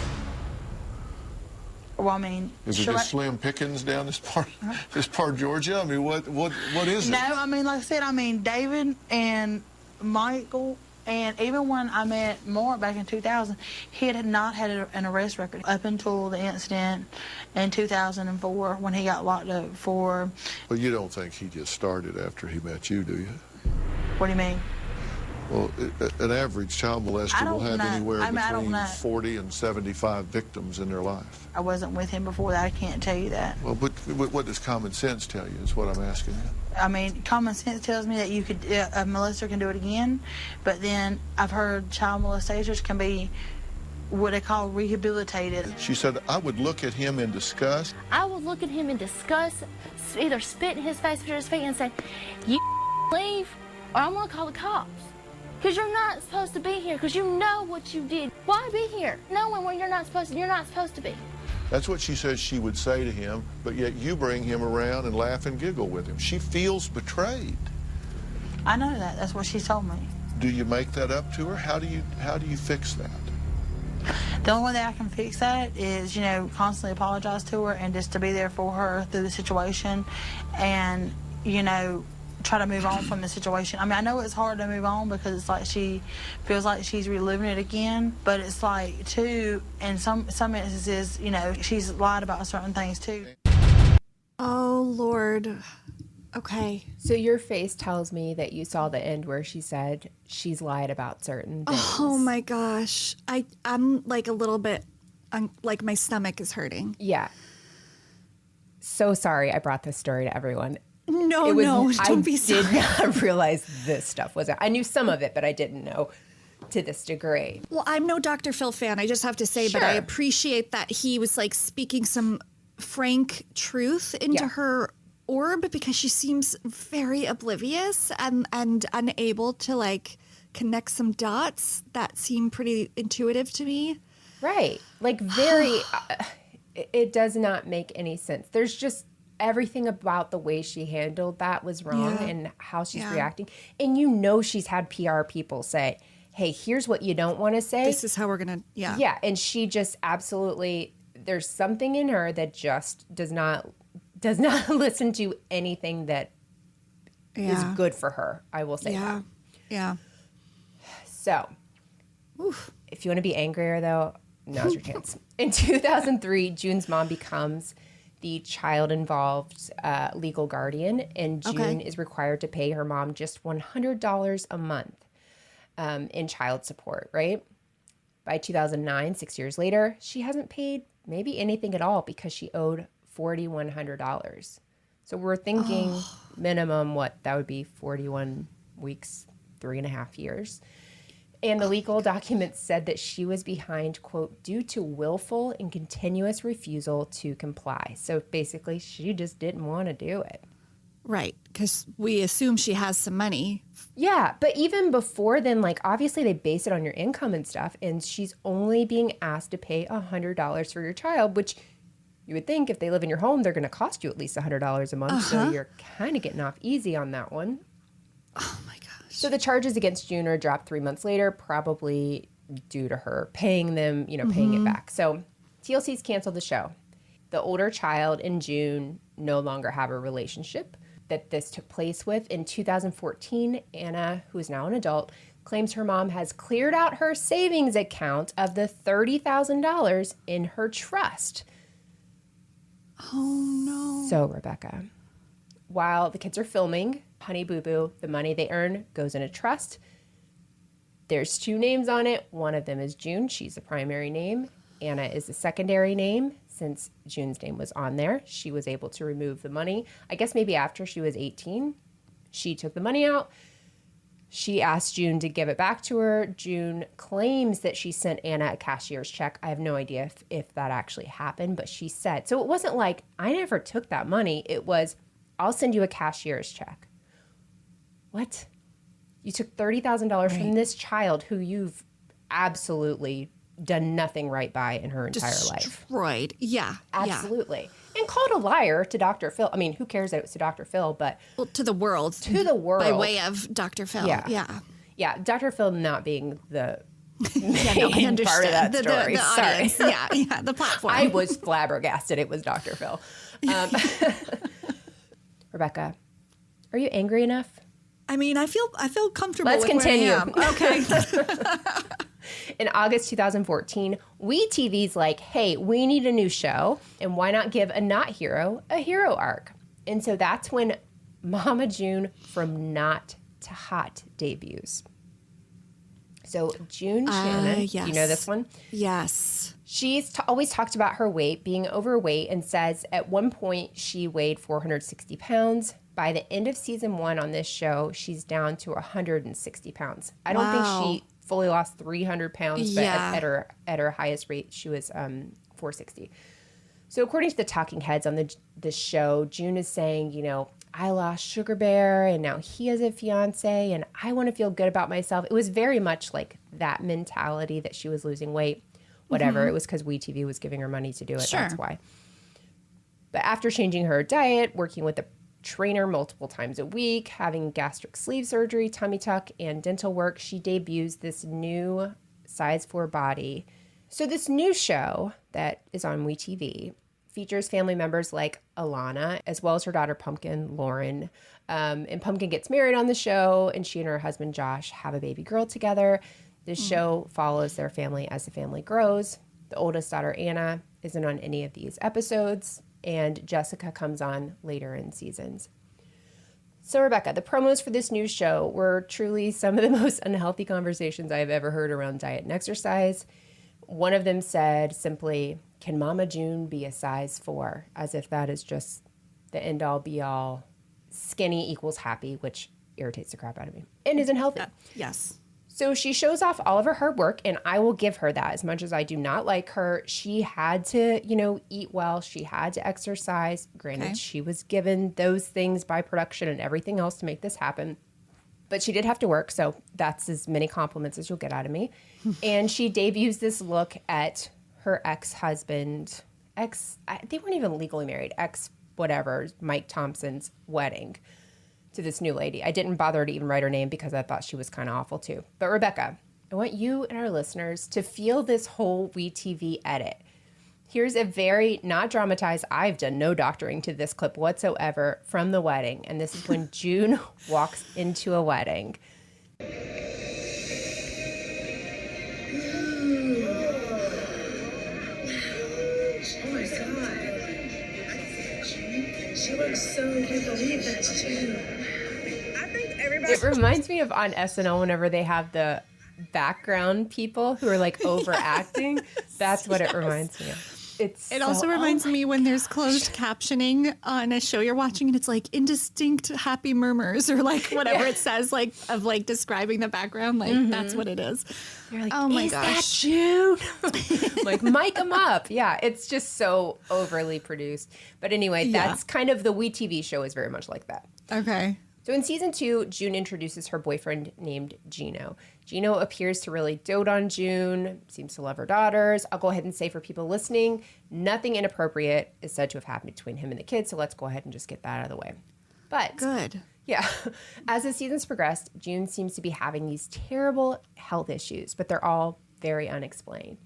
Well, I mean, Is it just slim pickings down this part of Georgia? I mean, what is it? No, I mean, like I said, I mean, David and Michael, and even when I met Mark back in 2000, he had not had an arrest record up until the incident in 2004 when he got locked up for. Well, you don't think he just started after he met you, do you? What do you mean? Well, an average child molester will have know. anywhere I don't between know. 40 and 75 victims in their life. I wasn't with him before that. I can't tell you that. Well, but what does common sense tell you is what I'm asking you. I mean, common sense tells me that you could a molester can do it again, but then I've heard child molesters can be what they call rehabilitated. She said, I would look at him in disgust. I would look at him in disgust, either spit in his face, put his feet, and say, "You leave, or I'm gonna call the cops." Because you're not supposed to be here, because you know what you did. Why be here knowing where you're not supposed to be? That's what she says she would say to him, but yet you bring him around and laugh and giggle with him. She feels betrayed. I know that. That's what she told me. Do you make that up to her? How do you fix that? The only way that I can fix that is, you know, constantly apologize to her and just to be there for her through the situation and, you know, try to move on from the situation. I mean, I know it's hard to move on because it's like she feels like she's reliving it again, but it's like, too, in some instances, you know, she's lied about certain things, too. Oh, Lord. Okay. So your face tells me that you saw the end where she said she's lied about certain things. Oh, my gosh. I'm like a little bit, like my stomach is hurting. Yeah. So sorry I brought this story to everyone. No, don't be sorry. I did not realize this stuff was. I knew some of it, but I didn't know to this degree. Well, I'm no Dr. Phil fan, I just have to say, but I appreciate that he was like speaking some frank truth into her orb because she seems very oblivious and unable to like connect some dots that seem pretty intuitive to me. Right. Like very, it does not make any sense. There's just everything about the way she handled that was wrong and how she's reacting. And you know she's had PR people say, hey, here's what you don't want to say. This is how we're going to, Yeah, and she just absolutely, there's something in her that just does not listen to anything that is good for her. I will say that. Yeah. So, if you want to be angrier though, now's your chance. In 2003, June's mom becomes the child-involved legal guardian, and June is required to pay her mom just $100 a month in child support, right? By 2009, 6 years later, she hasn't paid maybe anything at all because she owed $4,100. So we're thinking minimum, that would be 41 weeks, 3.5 years. And the legal documents said that she was behind, quote, due to willful and continuous refusal to comply. So basically, she just didn't want to do it. Right, because we assume she has some money. Yeah, but even before then, like, obviously they base it on your income and stuff, and she's only being asked to pay $100 for your child, which you would think if they live in your home, they're going to cost you at least $100 a month, so you're kind of getting off easy on that one. Oh, my gosh. So the charges against June are dropped 3 months later, probably due to her paying them, paying it back. So TLC's canceled the show. The older child and June no longer have a relationship that this took place with. In 2014, Anna, who is now an adult, claims her mom has cleared out her savings account of the $30,000 in her trust. Oh, no. So, Rebekah, while the kids are filming Honey Boo Boo, the money they earn goes in a trust. There's 2 names on it. One of them is June. She's the primary name. Anna is the secondary name. Since June's name was on there, she was able to remove the money. I guess maybe after she was 18, she took the money out, She asked June to give it back to her. June claims that she sent Anna a cashier's check. I have no idea if that actually happened, but she said. So it wasn't like, I never took that money. It was, I'll send you a cashier's check. What? You took $30,000 from this child who you've absolutely done nothing right by in her entire life. Destroyed. Yeah. Absolutely. And called a liar to Dr. Phil. I mean, who cares that it was to Dr. Phil, but... Well, to the world. To the world. By way of Dr. Phil. Yeah. Yeah, Dr. Phil not being the I main part of that story. The audience. Yeah, the platform. I was flabbergasted it was Dr. Phil. Rebekah, are you angry enough? I mean, I feel comfortable Let's with continue. where I am. Okay. In August 2014, WeTV's like, hey, we need a new show, and why not give a not hero a hero arc? And so that's when Mama June from Not to Hot debuts. So June Shannon, yes. do you know this one? Yes. She's always talked about her weight, being overweight, and says at one point she weighed 460 pounds. By the end of season 1 on this show, she's down to 160 pounds. I don't think she fully lost 300 pounds, but at her highest rate, she was 460. So according to the talking heads on the show, June is saying, you know, I lost Sugar Bear and now he has a fiance and I want to feel good about myself. It was very much like that mentality that she was losing weight, whatever. It was because WeTV was giving her money to do it. Sure. That's why. But after changing her diet, working with a trainer multiple times a week, having gastric sleeve surgery, tummy tuck, and dental work, she debuts this new size 4 body. So this new show that is on WeTV features family members like Alana, as well as her daughter Pumpkin, Lauren. And Pumpkin gets married on the show, and she and her husband Josh have a baby girl together. This show follows their family as the family grows. The oldest daughter, Anna, isn't on any of these episodes, and Jessica comes on later in seasons. So, Rebekah, the promos for this new show were truly some of the most unhealthy conversations I have ever heard around diet and exercise. One of them said simply, can Mama June be a size 4? As if that is just the end-all, be-all, skinny equals happy, which irritates the crap out of me and isn't healthy. Yes. So she shows off all of her hard work, and I will give her that. As much as I do not like her, she had to, eat well. She had to exercise. Granted, she was given those things by production and everything else to make this happen. But she did have to work, so that's as many compliments as you'll get out of me. And she debuts this look at her ex-husband, they weren't even legally married, ex-whatever, Mike Thompson's wedding to this new lady. I didn't bother to even write her name because I thought she was kind of awful too. But Rebekah, I want you and our listeners to feel this whole WeTV edit. Here's a very not dramatized, I've done no doctoring to this clip whatsoever from the wedding. And this is when June walks into a wedding. Oh my God. She looks so, you believe that's June. I think everybody. It reminds me of on SNL whenever they have the background people who are like overacting. That's what it reminds me of. It also reminds me when there's closed captioning on a show you're watching and it's like indistinct happy murmurs or like whatever it says like of like describing the background. Like that's what it is. You're like, oh my is gosh. that June? Like, mic them up. Yeah, it's just so overly produced. But anyway, that's kind of the WeTV show is very much like that. Okay. So in season 2, June introduces her boyfriend named Gino. Gino appears to really dote on June, seems to love her daughters. I'll go ahead and say for people listening, nothing inappropriate is said to have happened between him and the kids, so let's go ahead and just get that out of the way. But good. Yeah. As the seasons progressed, June seems to be having these terrible health issues, but they're all very unexplained.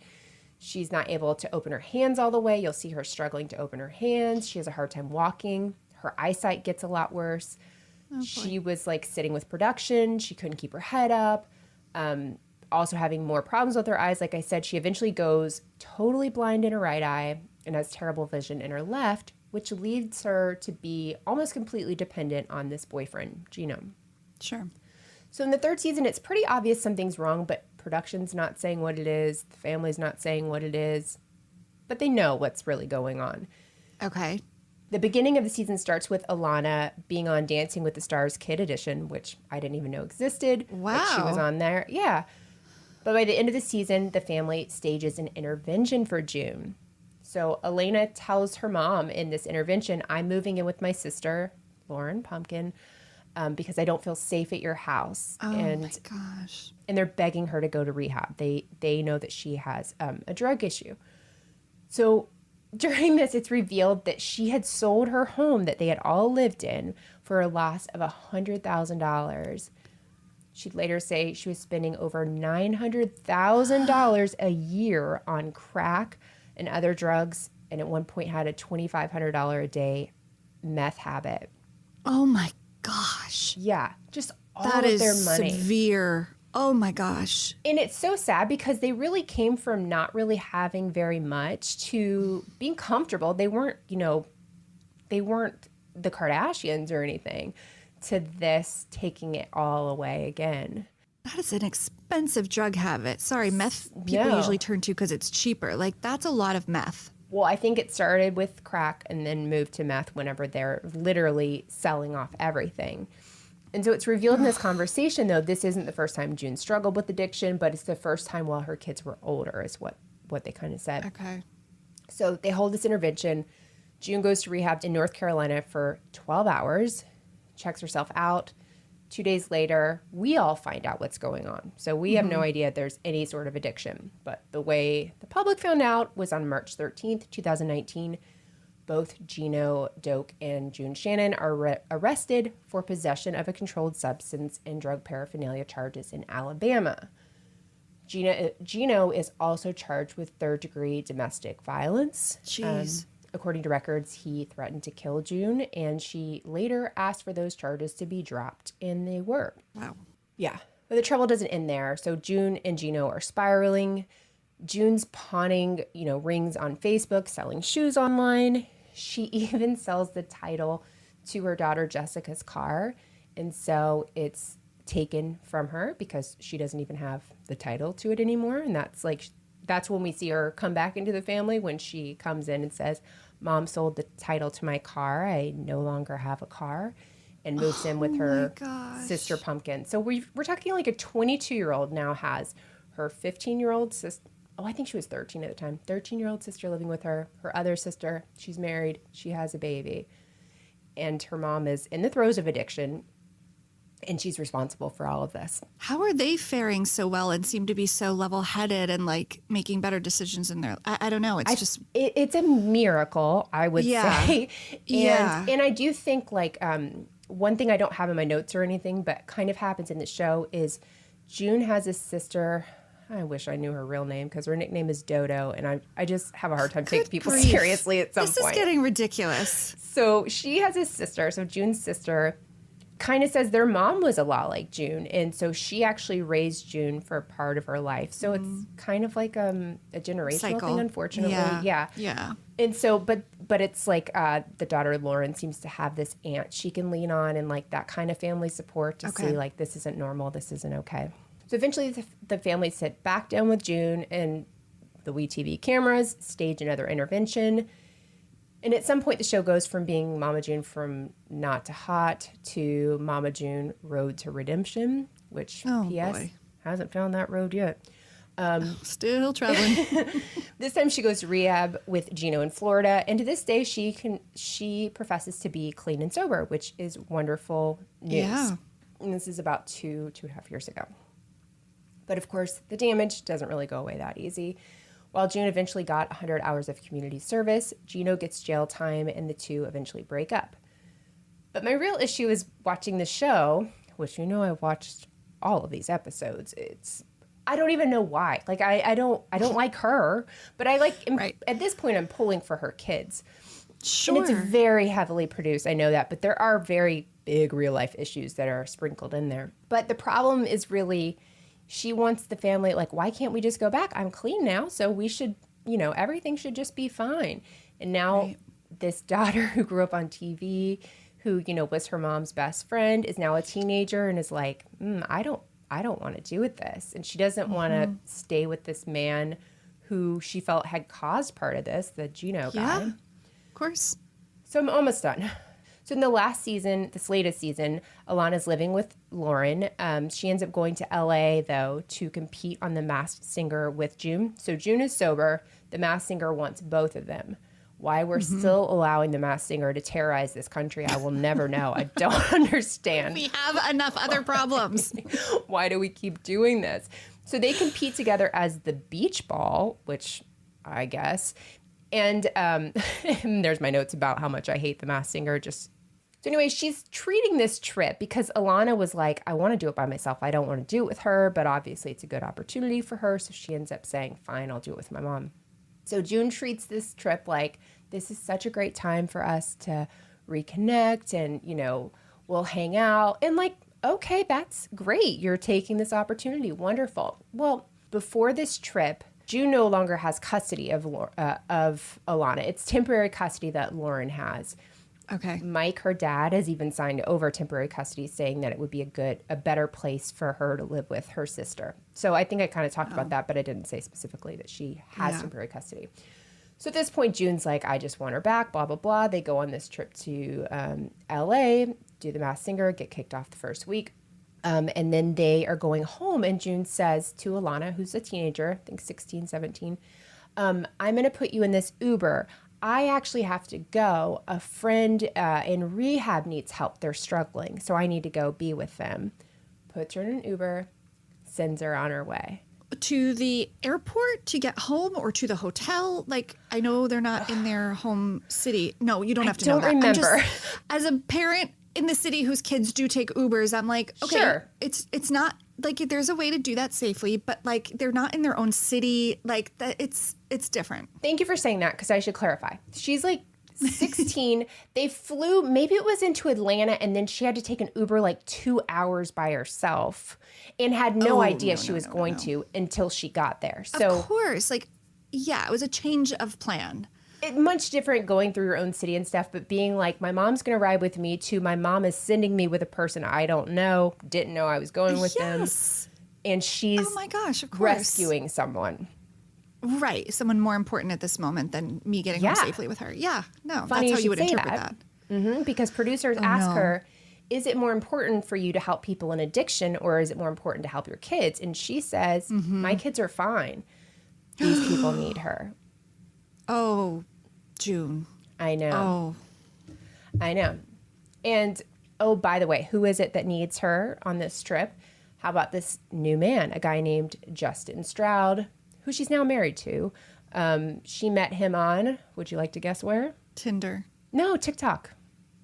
She's not able to open her hands all the way. You'll see her struggling to open her hands. She has a hard time walking. Her eyesight gets a lot worse. She was like sitting with production. She couldn't keep her head up. Also having more problems with her eyes. Like I said, she eventually goes totally blind in her right eye and has terrible vision in her left, which leads her to be almost completely dependent on this boyfriend, Gino. Sure. So in the 3rd season, it's pretty obvious something's wrong, but production's not saying what it is. The family's not saying what it is, but they know what's really going on. Okay. The beginning of the season starts with Alana being on Dancing with the Stars Kid Edition, which I didn't even know existed. Wow. But she was on there. Yeah. But by the end of the season, the family stages an intervention for June. So Elena tells her mom in this intervention, I'm moving in with my sister, Lauren Pumpkin, because I don't feel safe at your house. Oh, my gosh. And they're begging her to go to rehab. They know that she has a drug issue. So during this, it's revealed that she had sold her home that they had all lived in for a loss of $100,000. She'd later say she was spending over $900,000 a year on crack and other drugs, and at one point had a $2,500 a day meth habit. Oh my gosh. Yeah, just all That of is their money. severe. Oh my gosh. And it's so sad because they really came from not really having very much to being comfortable. They weren't, they weren't the Kardashians or anything, to this taking it all away again. That is an expensive drug habit. Sorry, meth people No. usually turn to because it's cheaper. Like, that's a lot of meth. Well, I think it started with crack and then moved to meth whenever they're literally selling off everything. And so it's revealed in this conversation, though, this isn't the first time June struggled with addiction, but it's the first time while her kids were older is what they kind of said. Okay. So they hold this intervention. June goes to rehab in North Carolina for 12 hours, checks herself out. 2 days later, we all find out what's going on. So we have no idea there's any sort of addiction. But the way the public found out was on March 13th, 2019. Both Gino Doak and June Shannon are arrested for possession of a controlled substance and drug paraphernalia charges in Alabama. Gino is also charged with third-degree domestic violence. Jeez. According to records, he threatened to kill June, and she later asked for those charges to be dropped, and they were. Wow. Yeah. But the trouble doesn't end there. So June and Gino are spiraling. June's pawning, rings on Facebook, selling shoes online. She even sells the title to her daughter Jessica's car. And so it's taken from her because she doesn't even have the title to it anymore. And that's when we see her come back into the family, when she comes in and says, Mom sold the title to my car. I no longer have a car, and moves in with her sister Pumpkin. So we're talking like a 22-year-old now has her 15-year-old sister. Oh, I think she was 13 at the time. 13-year-old sister living with her. Her other sister, she's married. She has a baby. And her mom is in the throes of addiction, and she's responsible for all of this. How are they faring so well and seem to be so level-headed and like making better decisions in their? I don't know. It's it's a miracle, I would say. And I do think one thing I don't have in my notes or anything, but kind of happens in the show is June has a sister. I wish I knew her real name because her nickname is Dodo, and I just have a hard time taking people seriously at some point. This is getting ridiculous. So she has a sister. So June's sister kind of says their mom was a lot like June, and so she actually raised June for part of her life. So it's kind of like a generational thing, unfortunately. Yeah. And so, but it's like the daughter Lauren seems to have this aunt she can lean on, and like that kind of family support to see like this isn't normal, this isn't okay. So eventually the family sit back down with June, and the WeTV cameras stage another intervention. And at some point, the show goes from being Mama June from not to hot to Mama June Road to Redemption, which P.S. hasn't found that road yet. Still traveling. This time she goes to rehab with Gino in Florida. And to this day, she professes to be clean and sober, which is wonderful news. Yeah. And this is about two and a half years ago. But of course, the damage doesn't really go away that easy. While June eventually got 100 hours of community service, Gino gets jail time, and the two eventually break up. But my real issue is watching the show, which I've watched all of these episodes. I don't even know why. Like I don't like her, but I like at this point I'm pulling for her kids. Sure. And it's very heavily produced. I know that, but there are very big real life issues that are sprinkled in there. But the problem is really, she wants the family, like, why can't we just go back? I'm clean now, so we should, everything should just be fine. And now this daughter who grew up on TV, who, was her mom's best friend, is now a teenager and is like, I don't want to deal with this. And she doesn't want to stay with this man who she felt had caused part of this, the Gino guy. Yeah, of course. So I'm almost done. So in the last season, this latest season, Alana's living with Lauren. She ends up going to LA, though, to compete on The Masked Singer with June. So June is sober. The Masked Singer wants both of them. Why we're still allowing The Masked Singer to terrorize this country, I will never know. I don't understand. We have enough other problems. Why do we keep doing this? So they compete together as the beach ball, which I guess. And there's my notes about how much I hate The Masked Singer. So anyway, she's treating this trip because Alana was like, I want to do it by myself. I don't want to do it with her, but obviously it's a good opportunity for her. So she ends up saying, fine, I'll do it with my mom. So June treats this trip like, this is such a great time for us to reconnect and, we'll hang out. And like, okay, that's great. You're taking this opportunity. Wonderful. Well, before this trip, June no longer has custody of Alana. It's temporary custody that Lauren has. Okay. Mike, her dad, has even signed over temporary custody, saying that it would be a better place for her to live with her sister. So I think I kind of talked about that, but I didn't say specifically that she has temporary custody. So at this point, June's like, I just want her back, blah, blah, blah. They go on this trip to LA, do The Masked Singer, get kicked off the first week. And then they are going home, and June says to Alana, who's a teenager, I think 16, 17, I'm going to put you in this Uber. I actually have to go. A friend in rehab needs help. They're struggling, so I need to go be with them. Puts her in an Uber, sends her on her way. To the airport to get home or to the hotel? Like, I know they're not in their home city. No, you don't have to know that. I don't remember. As a parent in the city whose kids do take Ubers, I'm like, okay, sure. It's not like there's a way to do that safely, but like they're not in their own city. Like that, it's different. Thank you for saying that, because I should clarify. She's like 16. They flew, maybe it was into Atlanta, and then she had to take an Uber like 2 hours by herself and had no idea she was going to until she got there. So of course, like, yeah, it was a change of plan. Much different going through your own city and stuff, but being like, my mom's going to ride with me, to my mom is sending me with a person I don't know, didn't know I was going with them. And she's oh my gosh, of course, rescuing someone. Right. Someone more important at this moment than me getting home safely with her. Yeah. No, Funny that's how you would interpret that. Because producers ask her, is it more important for you to help people in addiction, or is it more important to help your kids? And she says, my kids are fine. These people need her. Oh, June. I know. I know. And, oh, by the way, who is it that needs her on this trip? How about this new man, a guy named Justin Stroud, who she's now married to. She met him on, would you like to guess where? Tinder. No, TikTok.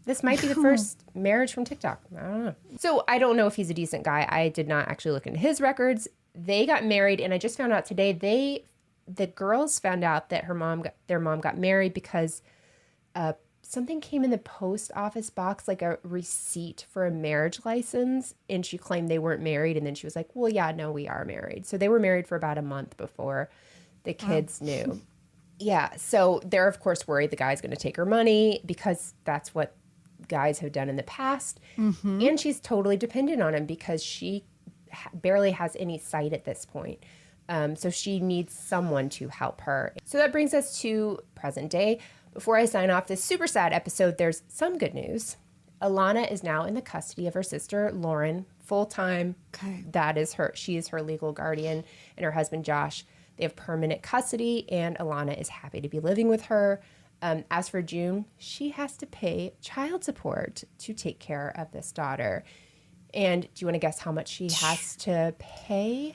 This might be the first marriage from TikTok. I don't know. So I don't know if he's a decent guy. I did not actually look into his records. They got married, and I just found out today the girls found out that their mom got married because something came in the post office box, like a receipt for a marriage license, and she claimed they weren't married, and then she was like, well, yeah, no, we are married. So they were married for about a month before the kids knew. Yeah, so they're, of course, worried the guy's going to take her money, because that's what guys have done in the past. And she's totally dependent on him because she barely has any sight at this point. So she needs someone to help her. So that brings us to present day. Before I sign off this super sad episode, there's some good news. Alana is now in the custody of her sister, Lauren, full-time. Okay. That is her. She is her legal guardian, and her husband, Josh. They have permanent custody, and Alana is happy to be living with her. As for June, she has to pay child support to take care of this daughter. And do you want to guess how much she has to pay?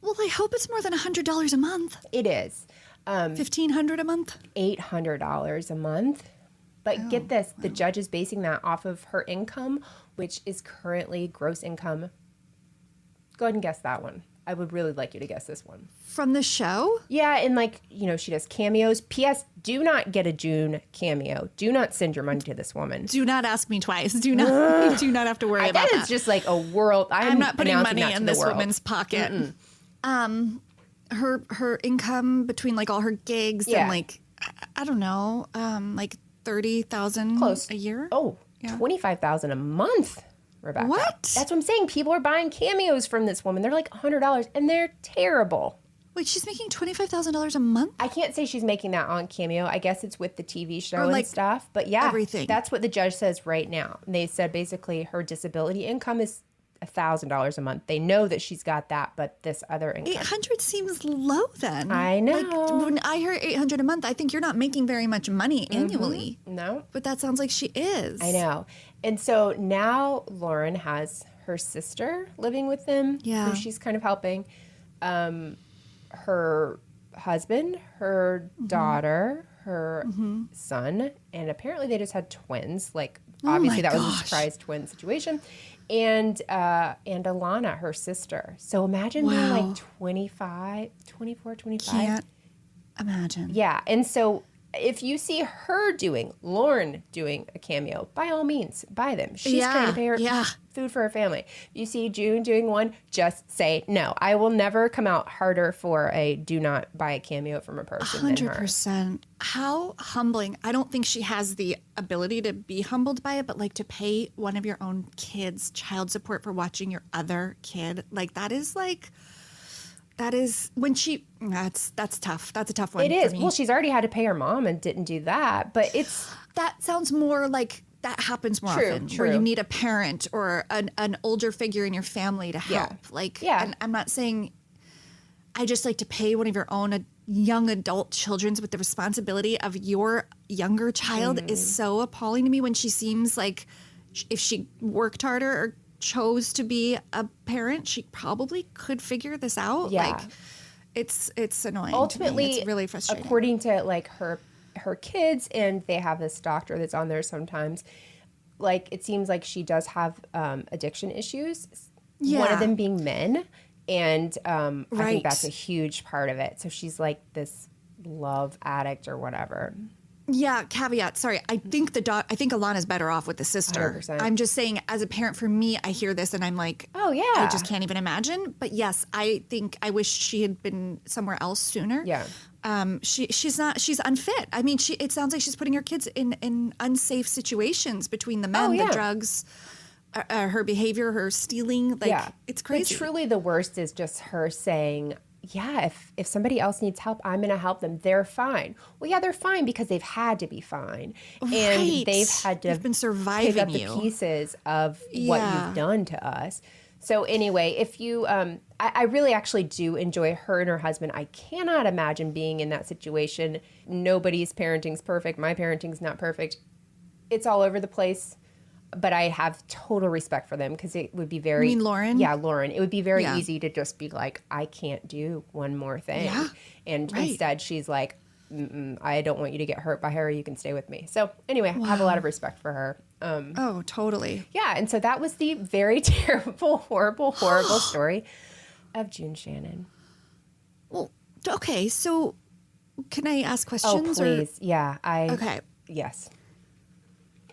Well, I hope it's more than $100 a month. It is. $1,500 a month? $800 a month. But get this, the judge is basing that off of her income, which is currently gross income. Go ahead and guess that one. I would really like you to guess this one. From the show? Yeah, and she does cameos. P.S. Do not get a June cameo. Do not send your money to this woman. Do not ask me twice. Do not. You do not have to worry about that. That is just like a world. I'm not putting money in this woman's pocket. Her income between like all her gigs and like I don't know, like $30,000 a year. Oh, yeah. $25,000 a month. Rebekah. What? That's what I'm saying. People are buying cameos from this woman. They're like $100, and they're terrible. Wait, she's making $25,000 a month? I can't say she's making that on Cameo. I guess it's with the TV show Or, and like, stuff. But yeah, everything. that's what the judge says right now. They said basically her disability income is $1,000 a month. They know that she's got that, but this other income. 800 seems low then. I know. Like, when I hear 800 a month, I think you're not making very much money annually. No. But that sounds like she is. I know. And so now Lauren has her sister living with them, Yeah. who she's kind of helping. Her husband, her daughter, her son, and apparently they just had twins. Like, obviously that was a surprise twin situation. And Alana, her sister. So imagine they're like 24, 25. Can't imagine. Yeah. And so if you see her Lauren doing a cameo, by all means, buy them. She's trying to pay her food for her family. If you see June doing one, just say no. I will never come out harder for a do not buy a cameo from a person than her. 100%. How humbling. I don't think she has the ability to be humbled by it, but like to pay one of your own kids child support for watching your other kid, like that is when she, that's tough. That's a tough one. It is. For me. Well, she's already had to pay her mom and didn't do that, but that sounds more like that happens more often, where you need a parent or an older figure in your family to help. And I'm not saying, I just like to pay one of your own young adult children with the responsibility of your younger child is so appalling to me when she seems like if she worked harder or chose to be a parent, she probably could figure this out. Yeah. Like, it's annoying. Ultimately, to me. It's really frustrating. According to like her kids, and they have this doctor that's on there sometimes, like it seems like she does have addiction issues. Yeah. One of them being men. And I Right. think that's a huge part of it. So she's like this love addict or whatever. Yeah, caveat. Sorry, I think I think Alana's better off with the sister. 100%. I'm just saying, as a parent, for me, I hear this and I'm like, Oh, yeah. I just can't even imagine. But yes, I think I wish she had been somewhere else sooner. Yeah. She's unfit. I mean, it sounds like she's putting her kids in unsafe situations between the men, the drugs, her behavior, her stealing. Like, it's crazy. But truly the worst is just her saying, yeah, if somebody else needs help, I'm going to help them. They're fine. Well, yeah, they're fine because they've had to be fine. And they've had to They've been surviving pick up the pieces of what you've done to us. So anyway, if you, I really actually do enjoy her and her husband. I cannot imagine being in that situation. Nobody's parenting's perfect. My parenting's not perfect. It's all over the place. But I have total respect for them because it would be very... You mean Lauren? Yeah, Lauren. It would be very easy to just be like, I can't do one more thing. Yeah. And instead she's like, I don't want you to get hurt by her. You can stay with me. So anyway, I have a lot of respect for her. Oh, totally. Yeah, and so that was the very terrible, horrible story of June Shannon. Well, okay, so can I ask questions? Oh, please. Yeah, Okay. Yes.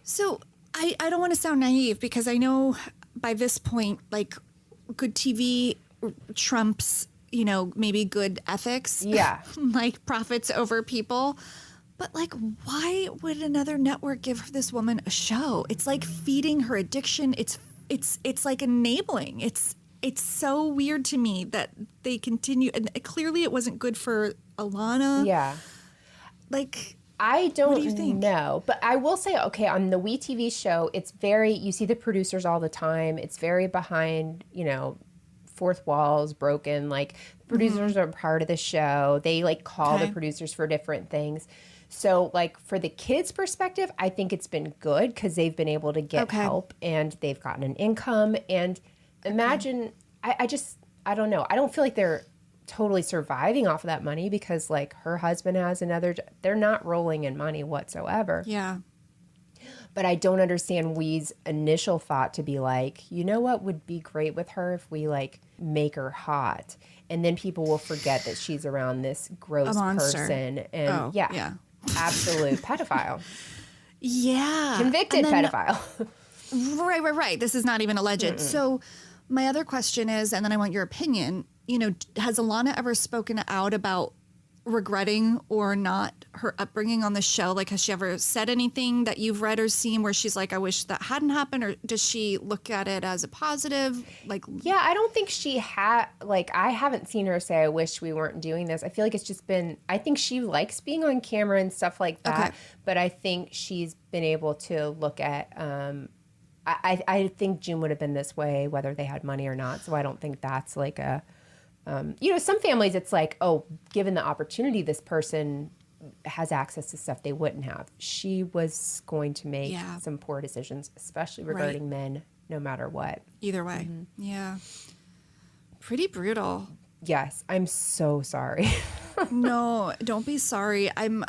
So I don't want to sound naive because I know by this point, like, good TV trumps, maybe good ethics. Yeah. Like profits over people. But like, why would another network give this woman a show? It's like feeding her addiction. It's like enabling. It's so weird to me that they continue. And clearly it wasn't good for Alana. Yeah. Like, I don't what do you think? know, but I will say, okay, on the WeTV show, it's you see the producers all the time. It's very behind, fourth walls, broken. Like, producers are part of the show. They like call the producers for different things. So like for the kids' perspective, I think it's been good because they've been able to get help and they've gotten an income. And imagine, I don't know. I don't feel like they're totally surviving off of that money because like her husband has they're not rolling in money whatsoever. Yeah. But I don't understand Wee's initial thought to be like, you know what would be great with her if we like make her hot and then people will forget that she's around this gross person. And absolute pedophile. Yeah. Convicted pedophile. Right. This is not even alleged. So my other question is, and then I want your opinion, has Alana ever spoken out about regretting or not her upbringing on the show? Like, has she ever said anything that you've read or seen where she's like, I wish that hadn't happened? Or does she look at it as a positive? Like, yeah, I don't think she had, like, I haven't seen her say, I wish we weren't doing this. I feel like it's just been, I think she likes being on camera and stuff like that. Okay. But I think she's been able to look at, I think June would have been this way whether they had money or not. So I don't think that's like a, you know, some families it's like, oh, given the opportunity, this person has access to stuff they wouldn't have. She was going to make some poor decisions, especially regarding men, no matter what. Either way. Yeah. Pretty brutal. Yes, I'm so sorry. No, don't be sorry. I'm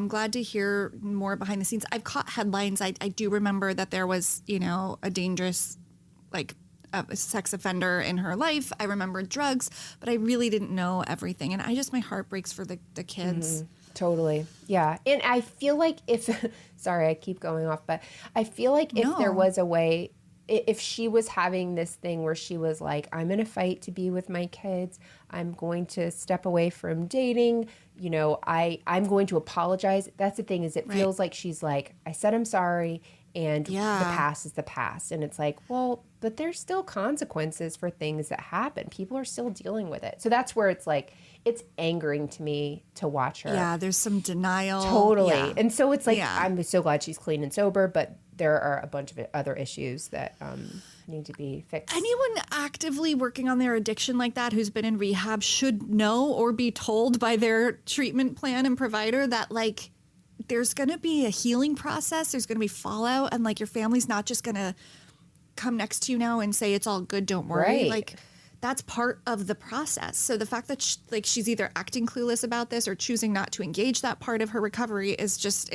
glad to hear more behind the scenes. I've caught headlines. I do remember that there was, you know, a dangerous, like, a sex offender in her life. I remember drugs, but I really didn't know everything. And my heart breaks for the kids. Totally. Yeah. And I feel like sorry, I keep going off, but I feel like if there was a way, if she was having this thing where she was like, I'm going to fight to be with my kids, I'm going to step away from dating, you know, I'm going to apologize. That's the thing, is it feels like she's like, I said I'm sorry, and the past is the past. And it's like, well, but there's still consequences for things that happen. People are still dealing with it. So that's where it's like, it's angering to me to watch her. Yeah, there's some denial. Totally. Yeah. And so it's like, I'm so glad she's clean and sober, but there are a bunch of other issues that need to be fixed. Anyone actively working on their addiction like that who's been in rehab should know or be told by their treatment plan and provider that, like, there's going to be a healing process. There's going to be fallout, and like your family's not just going to come next to you now and say it's all good, don't worry. Right. Like, that's part of the process. So the fact that she's either acting clueless about this or choosing not to engage that part of her recovery is just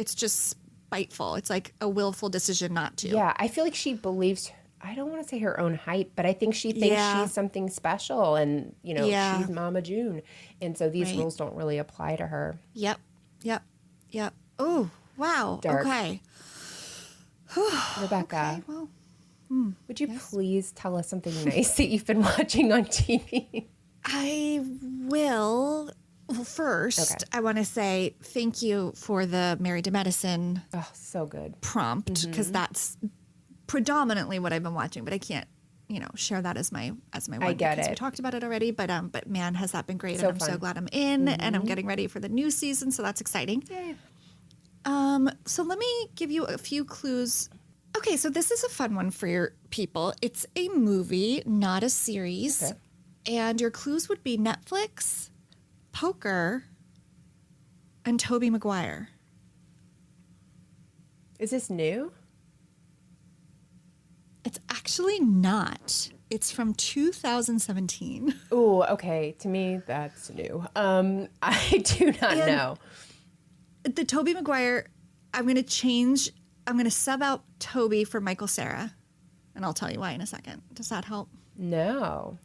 spiteful. It's like a willful decision not to. Yeah, I feel like she believes, I don't want to say her own hype, but I think she thinks she's something special, and, you know, she's Mama June. And so these rules don't really apply to her. Yep. Oh, wow. Dark. Okay. Rebekah, Okay, well, would you please tell us something nice that you've been watching on TV? I will. Well, first, I want to say thank you for the Married to Medicine Oh, so good. prompt, because that's predominantly what I've been watching, but I can't, you know, share that as my one. I get because it. We talked about it already, but man, has that been great. So and I'm so fun. glad I'm in, and I'm getting ready for the new season, so that's exciting. Yay. So let me give you a few clues. Okay, so this is a fun one for your people. It's a movie, not a series. Okay. And your clues would be Netflix, poker, and Tobey Maguire. Is this new? It's actually not. It's from 2017. Ooh, okay. To me, that's new. I do not know. The Tobey Maguire, I'm going to sub out Toby for Michael Cera, and I'll tell you why in a second. Does that help? No.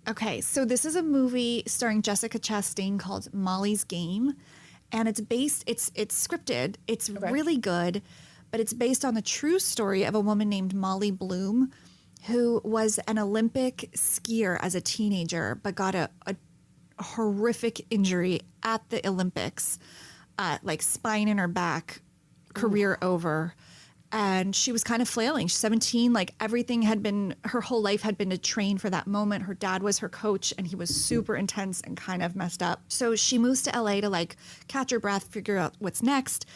Okay, so this is a movie starring Jessica Chastain called Molly's Game, and it's scripted. It's really good, but it's based on the true story of a woman named Molly Bloom, who was an Olympic skier as a teenager, but got a horrific injury at the Olympics, like spine in her back, career over. And she was kind of flailing. She's 17, like her whole life had been to train for that moment. Her dad was her coach, and he was super intense and kind of messed up. So she moves to LA to like catch her breath, figure out what's next.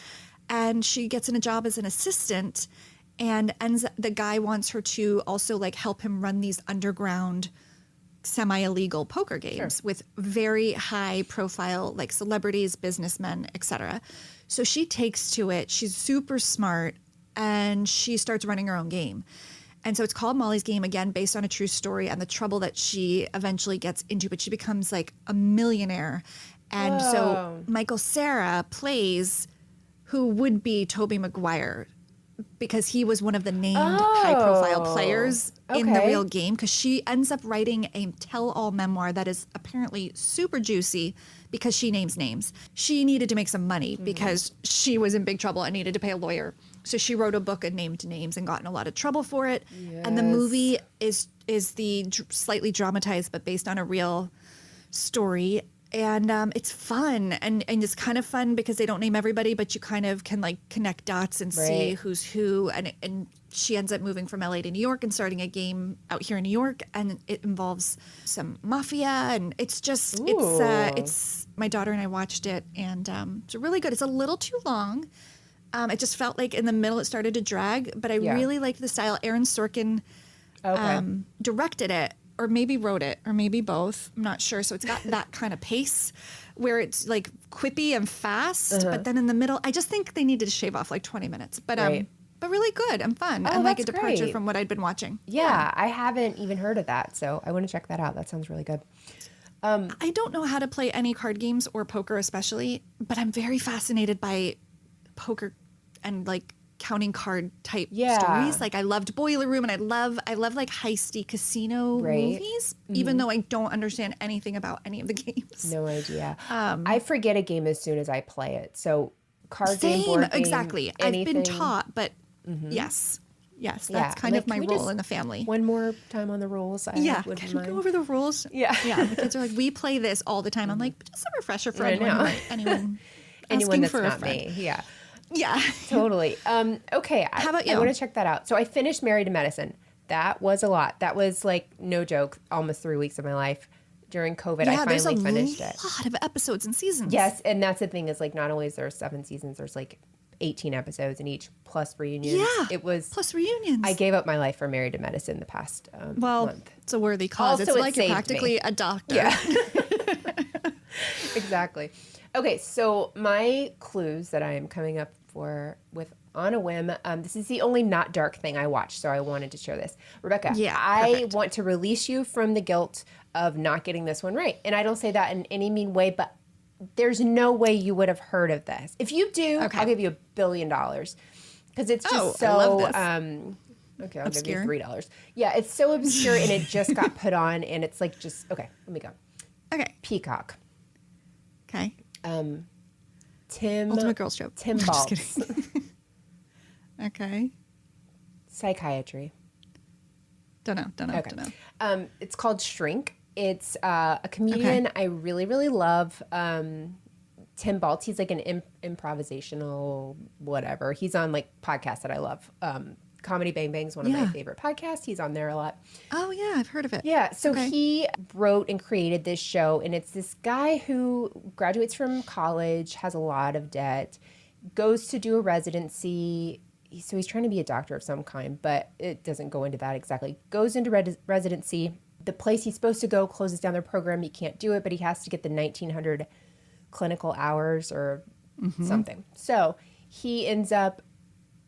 And she gets in a job as an assistant, and the guy wants her to also like help him run these underground semi-illegal poker games with very high profile like celebrities, businessmen, etc. So she takes to it. She's super smart, and she starts running her own game. And so it's called Molly's Game, again, based on a true story and the trouble that she eventually gets into, but she becomes like a millionaire. And so Michael Cera plays who would be Tobey Maguire, because he was one of the named high-profile players in the real game, because she ends up writing a tell-all memoir that is apparently super juicy because she names names. She needed to make some money because she was in big trouble and needed to pay a lawyer. So she wrote a book and named names and got in a lot of trouble for it. Yes. And the movie is the slightly dramatized but based on a real story. And it's fun, and it's kind of fun because they don't name everybody, but you kind of can like connect dots and see who's who. And she ends up moving from LA to New York and starting a game out here in New York, and it involves some mafia, and it's just it's my daughter and I watched it, and it's really good. It's a little too long. It just felt like in the middle it started to drag, but I really liked the style. Aaron Sorkin directed it. Or maybe wrote it, or maybe both. I'm not sure. So it's got that kind of pace where it's like quippy and fast, but then in the middle, I just think they needed to shave off like 20 minutes. But really good and fun, and like a departure from what I'd been watching. Yeah, I haven't even heard of that, so I want to check that out. That sounds really good. I don't know how to play any card games or poker, especially, but I'm very fascinated by poker and like counting card type stories. Like I loved Boiler Room, and I love like heisty casino movies, even though I don't understand anything about any of the games. No idea. I forget a game as soon as I play it. So card game, board game, exactly. anything. I've been taught, but yes, that's kind of my role in the family. One more time on the rules. Can we go over the rules? Yeah. The kids are like, we play this all the time. I'm like, just a refresher for anyone that's for not a friend. me. Yeah. Yeah. Totally. Okay. How about you? I want to check that out. So I finished Married to Medicine. That was a lot. That was like, no joke, almost 3 weeks of my life. During COVID, I finally finished it. There's a lot of episodes and seasons. Yes. And that's the thing is like, not only is there 7 seasons, there's like 18 episodes in each, plus reunions. Yeah. It was. Plus reunions. I gave up my life for Married to Medicine the past month. It's a worthy cause. Also, it's like you're practically a doctor. Yeah. Exactly. Okay, so my clues that I am coming up with on a whim. This is the only not dark thing I watched, so I wanted to share this. Rebekah, I want to release you from the guilt of not getting this one right. And I don't say that in any mean way, but there's no way you would have heard of this. If you do, I'll give you $1 billion. Because it's just so... I love this. Okay, I'll Obscure. give you $3. Yeah, it's so obscure, and it just got put on, and it's like just... Okay, let me go. Okay. Peacock. Okay. Ultimate Girls Trip. Tim Baltz. Okay. Psychiatry. Don't know. It's called Shrink. It's a comedian I really, really love. Tim Baltz. He's like an improvisational whatever. He's on like podcasts that I love. Comedy Bang Bang is one of my favorite podcasts. He's on there a lot. Oh, yeah. I've heard of it. Yeah. So he wrote and created this show, and it's this guy who graduates from college, has a lot of debt, goes to do a residency. So he's trying to be a doctor of some kind, but it doesn't go into that exactly. Goes into residency. The place he's supposed to go closes down their program. He can't do it, but he has to get the 1,900 clinical hours or something. So he ends up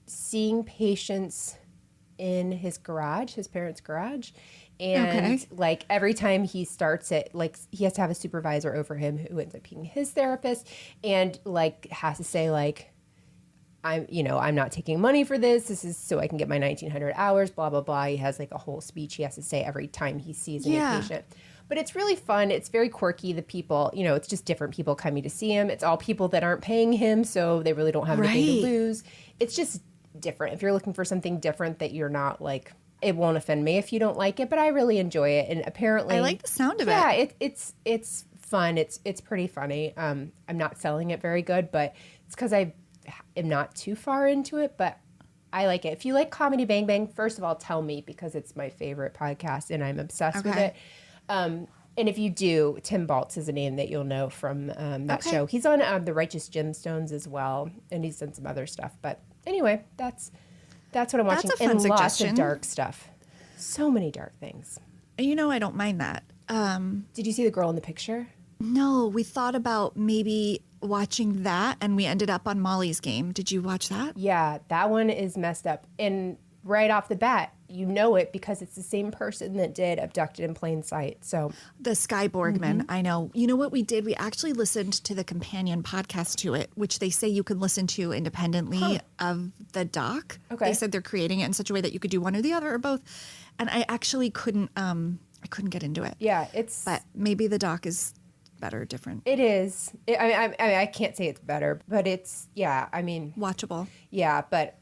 seeing patients in his garage, his parents' garage. And like every time he starts it, like he has to have a supervisor over him who ends up being his therapist, and like has to say like, I'm not taking money for this. This is so I can get my 1,900 hours, blah, blah, blah. He has like a whole speech he has to say every time he sees a new patient. But it's really fun. It's very quirky. The people, it's just different people coming to see him. It's all people that aren't paying him, so they really don't have anything to lose. It's just different. If you're looking for something different that you're not like, it won't offend me if you don't like it, but I really enjoy it. And apparently, I like the sound of it. Yeah, it's fun. It's pretty funny. I'm not selling it very good, but it's because I am not too far into it, but I like it. If you like Comedy Bang Bang, first of all, tell me, because it's my favorite podcast and I'm obsessed with it. And if you do, Tim Baltz is a name that you'll know from that show. He's on The Righteous Gemstones as well, and he's done some other stuff. But anyway, that's what I'm watching. That's a fun Lots suggestion. of dark stuff. So many dark things. I don't mind that. Did you see The Girl in the Picture? No, we thought about maybe watching that, and we ended up on Molly's Game. Did you watch that? Yeah, that one is messed up. And right off the bat, you know it because it's the same person that did Abducted in Plain Sight. So the Sky Borgman, I know. You know what we did? We actually listened to the companion podcast to it, which they say you can listen to independently of the doc. Okay. They said they're creating it in such a way that you could do one or the other or both. And I actually couldn't get into it. Yeah, but maybe the doc is better, different. It is. I can't say it's better, but it's watchable. Yeah, but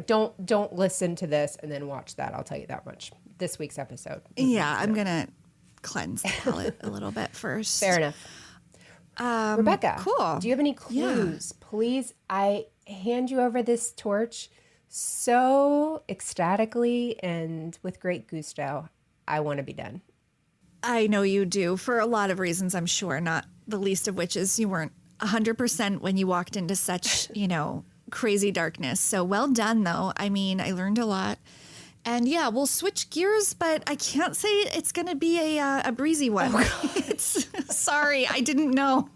don't listen to this and then watch that. I'll tell you that much. This week's episode. Yeah, I'm gonna cleanse the palate a little bit first. Fair enough. Rebekah, cool. do you have any clues? Please, I hand you over this torch so ecstatically and with great gusto. I want to be done. I know you do, for a lot of reasons, I'm sure, not the least of which is you weren't 100% when you walked into such, crazy darkness. So well done, though. I mean, I learned a lot. And yeah, we'll switch gears, but I can't say it's going to be a breezy one. Sorry, I didn't know.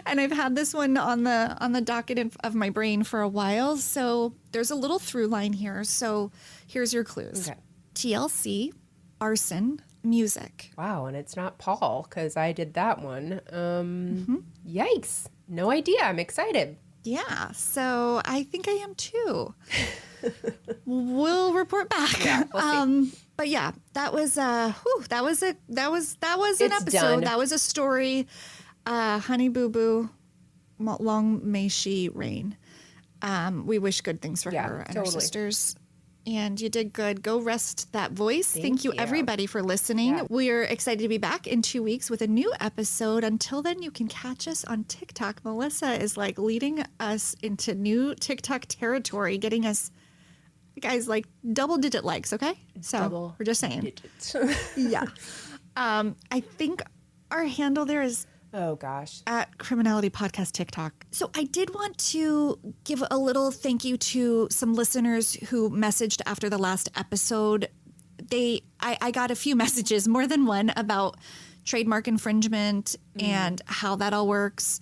And I've had this one on the docket of my brain for a while. So there's a little through line here. So here's your clues. Okay. TLC, arson, music. Wow, and it's not Paul, because I did that one. Yikes. No idea. I'm excited. Yeah, so I think I am too. We'll report back. Yeah, we'll see. But yeah, that was an episode. Done. That was a story. Honey Boo Boo, long may she reign. We wish good things for her and her sisters. And you did good. Go rest that voice. Thank you, everybody, for listening. Yeah. We're excited to be back in 2 weeks with a new episode. Until then, you can catch us on TikTok. Melissa is leading us into new TikTok territory, getting us, guys, double-digit likes, okay? So we're just saying. Yeah. I think our handle there is... Oh, gosh. At Criminality Podcast TikTok. So I did want to give a little thank you to some listeners who messaged after the last episode. I got a few messages, more than one, about trademark infringement and how that all works.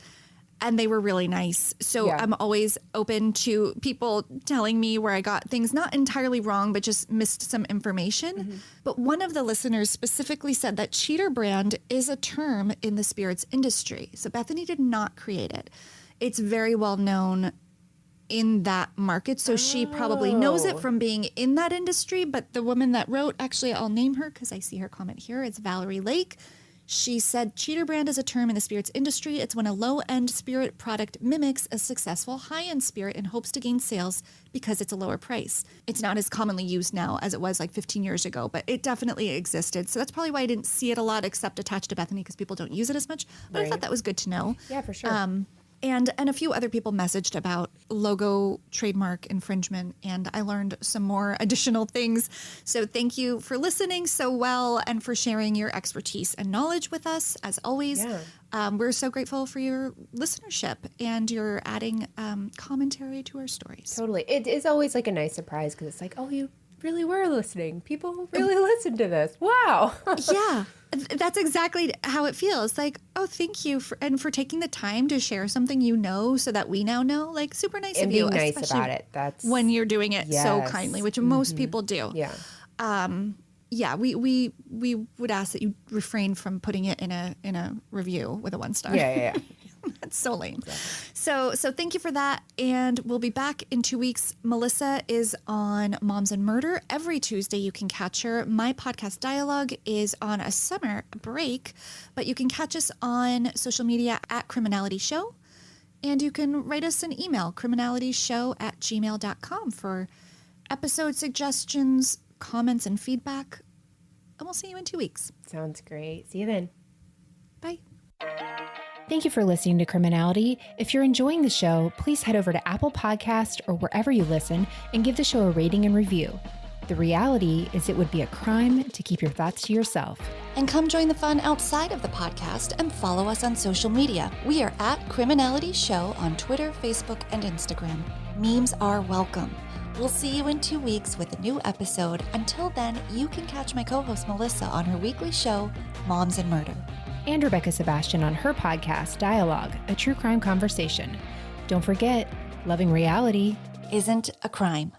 And they were really nice. So I'm always open to people telling me where I got things not entirely wrong, but just missed some information. But one of the listeners specifically said that cheater brand is a term in the spirits industry. So Bethany did not create it. It's very well known in that market. So she probably knows it from being in that industry. But the woman that wrote, actually, I'll name her because I see her comment here. It's Valerie Lake. She said, cheater brand is a term in the spirits industry. It's when a low-end spirit product mimics a successful high-end spirit and hopes to gain sales because it's a lower price. It's not as commonly used now as it was 15 years ago, but it definitely existed. So that's probably why I didn't see it a lot except attached to Bethany because people don't use it as much. But I thought that was good to know. Yeah, for sure. And a few other people messaged about logo trademark infringement, and I learned some more additional things. So thank you for listening so well and for sharing your expertise and knowledge with us, as always. Yeah. We're so grateful for your listenership and your adding commentary to our stories. Totally. It is always a nice surprise because it's oh, you really were listening. People really listened to this. Wow. Yeah. That's exactly how it feels. Oh, thank you for taking the time to share something so that we now know. Super nice and of you. And being nice about it. That's when you're doing it so kindly, which most people do. Yeah. Yeah. We would ask that you refrain from putting it in a review with a 1-star. Yeah. That's so lame. Exactly. So thank you for that. And we'll be back in 2 weeks. Melissa is on Moms and Murder. Every Tuesday you can catch her. My podcast Dialogue is on a summer break, but you can catch us on social media at Criminality Show. And you can write us an email, criminalityshow@gmail.com for episode suggestions, comments, and feedback. And we'll see you in 2 weeks. Sounds great. See you then. Bye. Thank you for listening to Criminality. If you're enjoying the show, please head over to Apple Podcast or wherever you listen and give the show a rating and review. The reality is it would be a crime to keep your thoughts to yourself. And come join the fun outside of the podcast and follow us on social media. We are at Criminality Show on Twitter, Facebook, and Instagram. Memes are welcome. We'll see you in 2 weeks with a new episode. Until then, you can catch my co-host Melissa on her weekly show, Moms and Murder. And Rebekah Sebastian on her podcast, Dialogue, a true crime conversation. Don't forget, loving reality isn't a crime.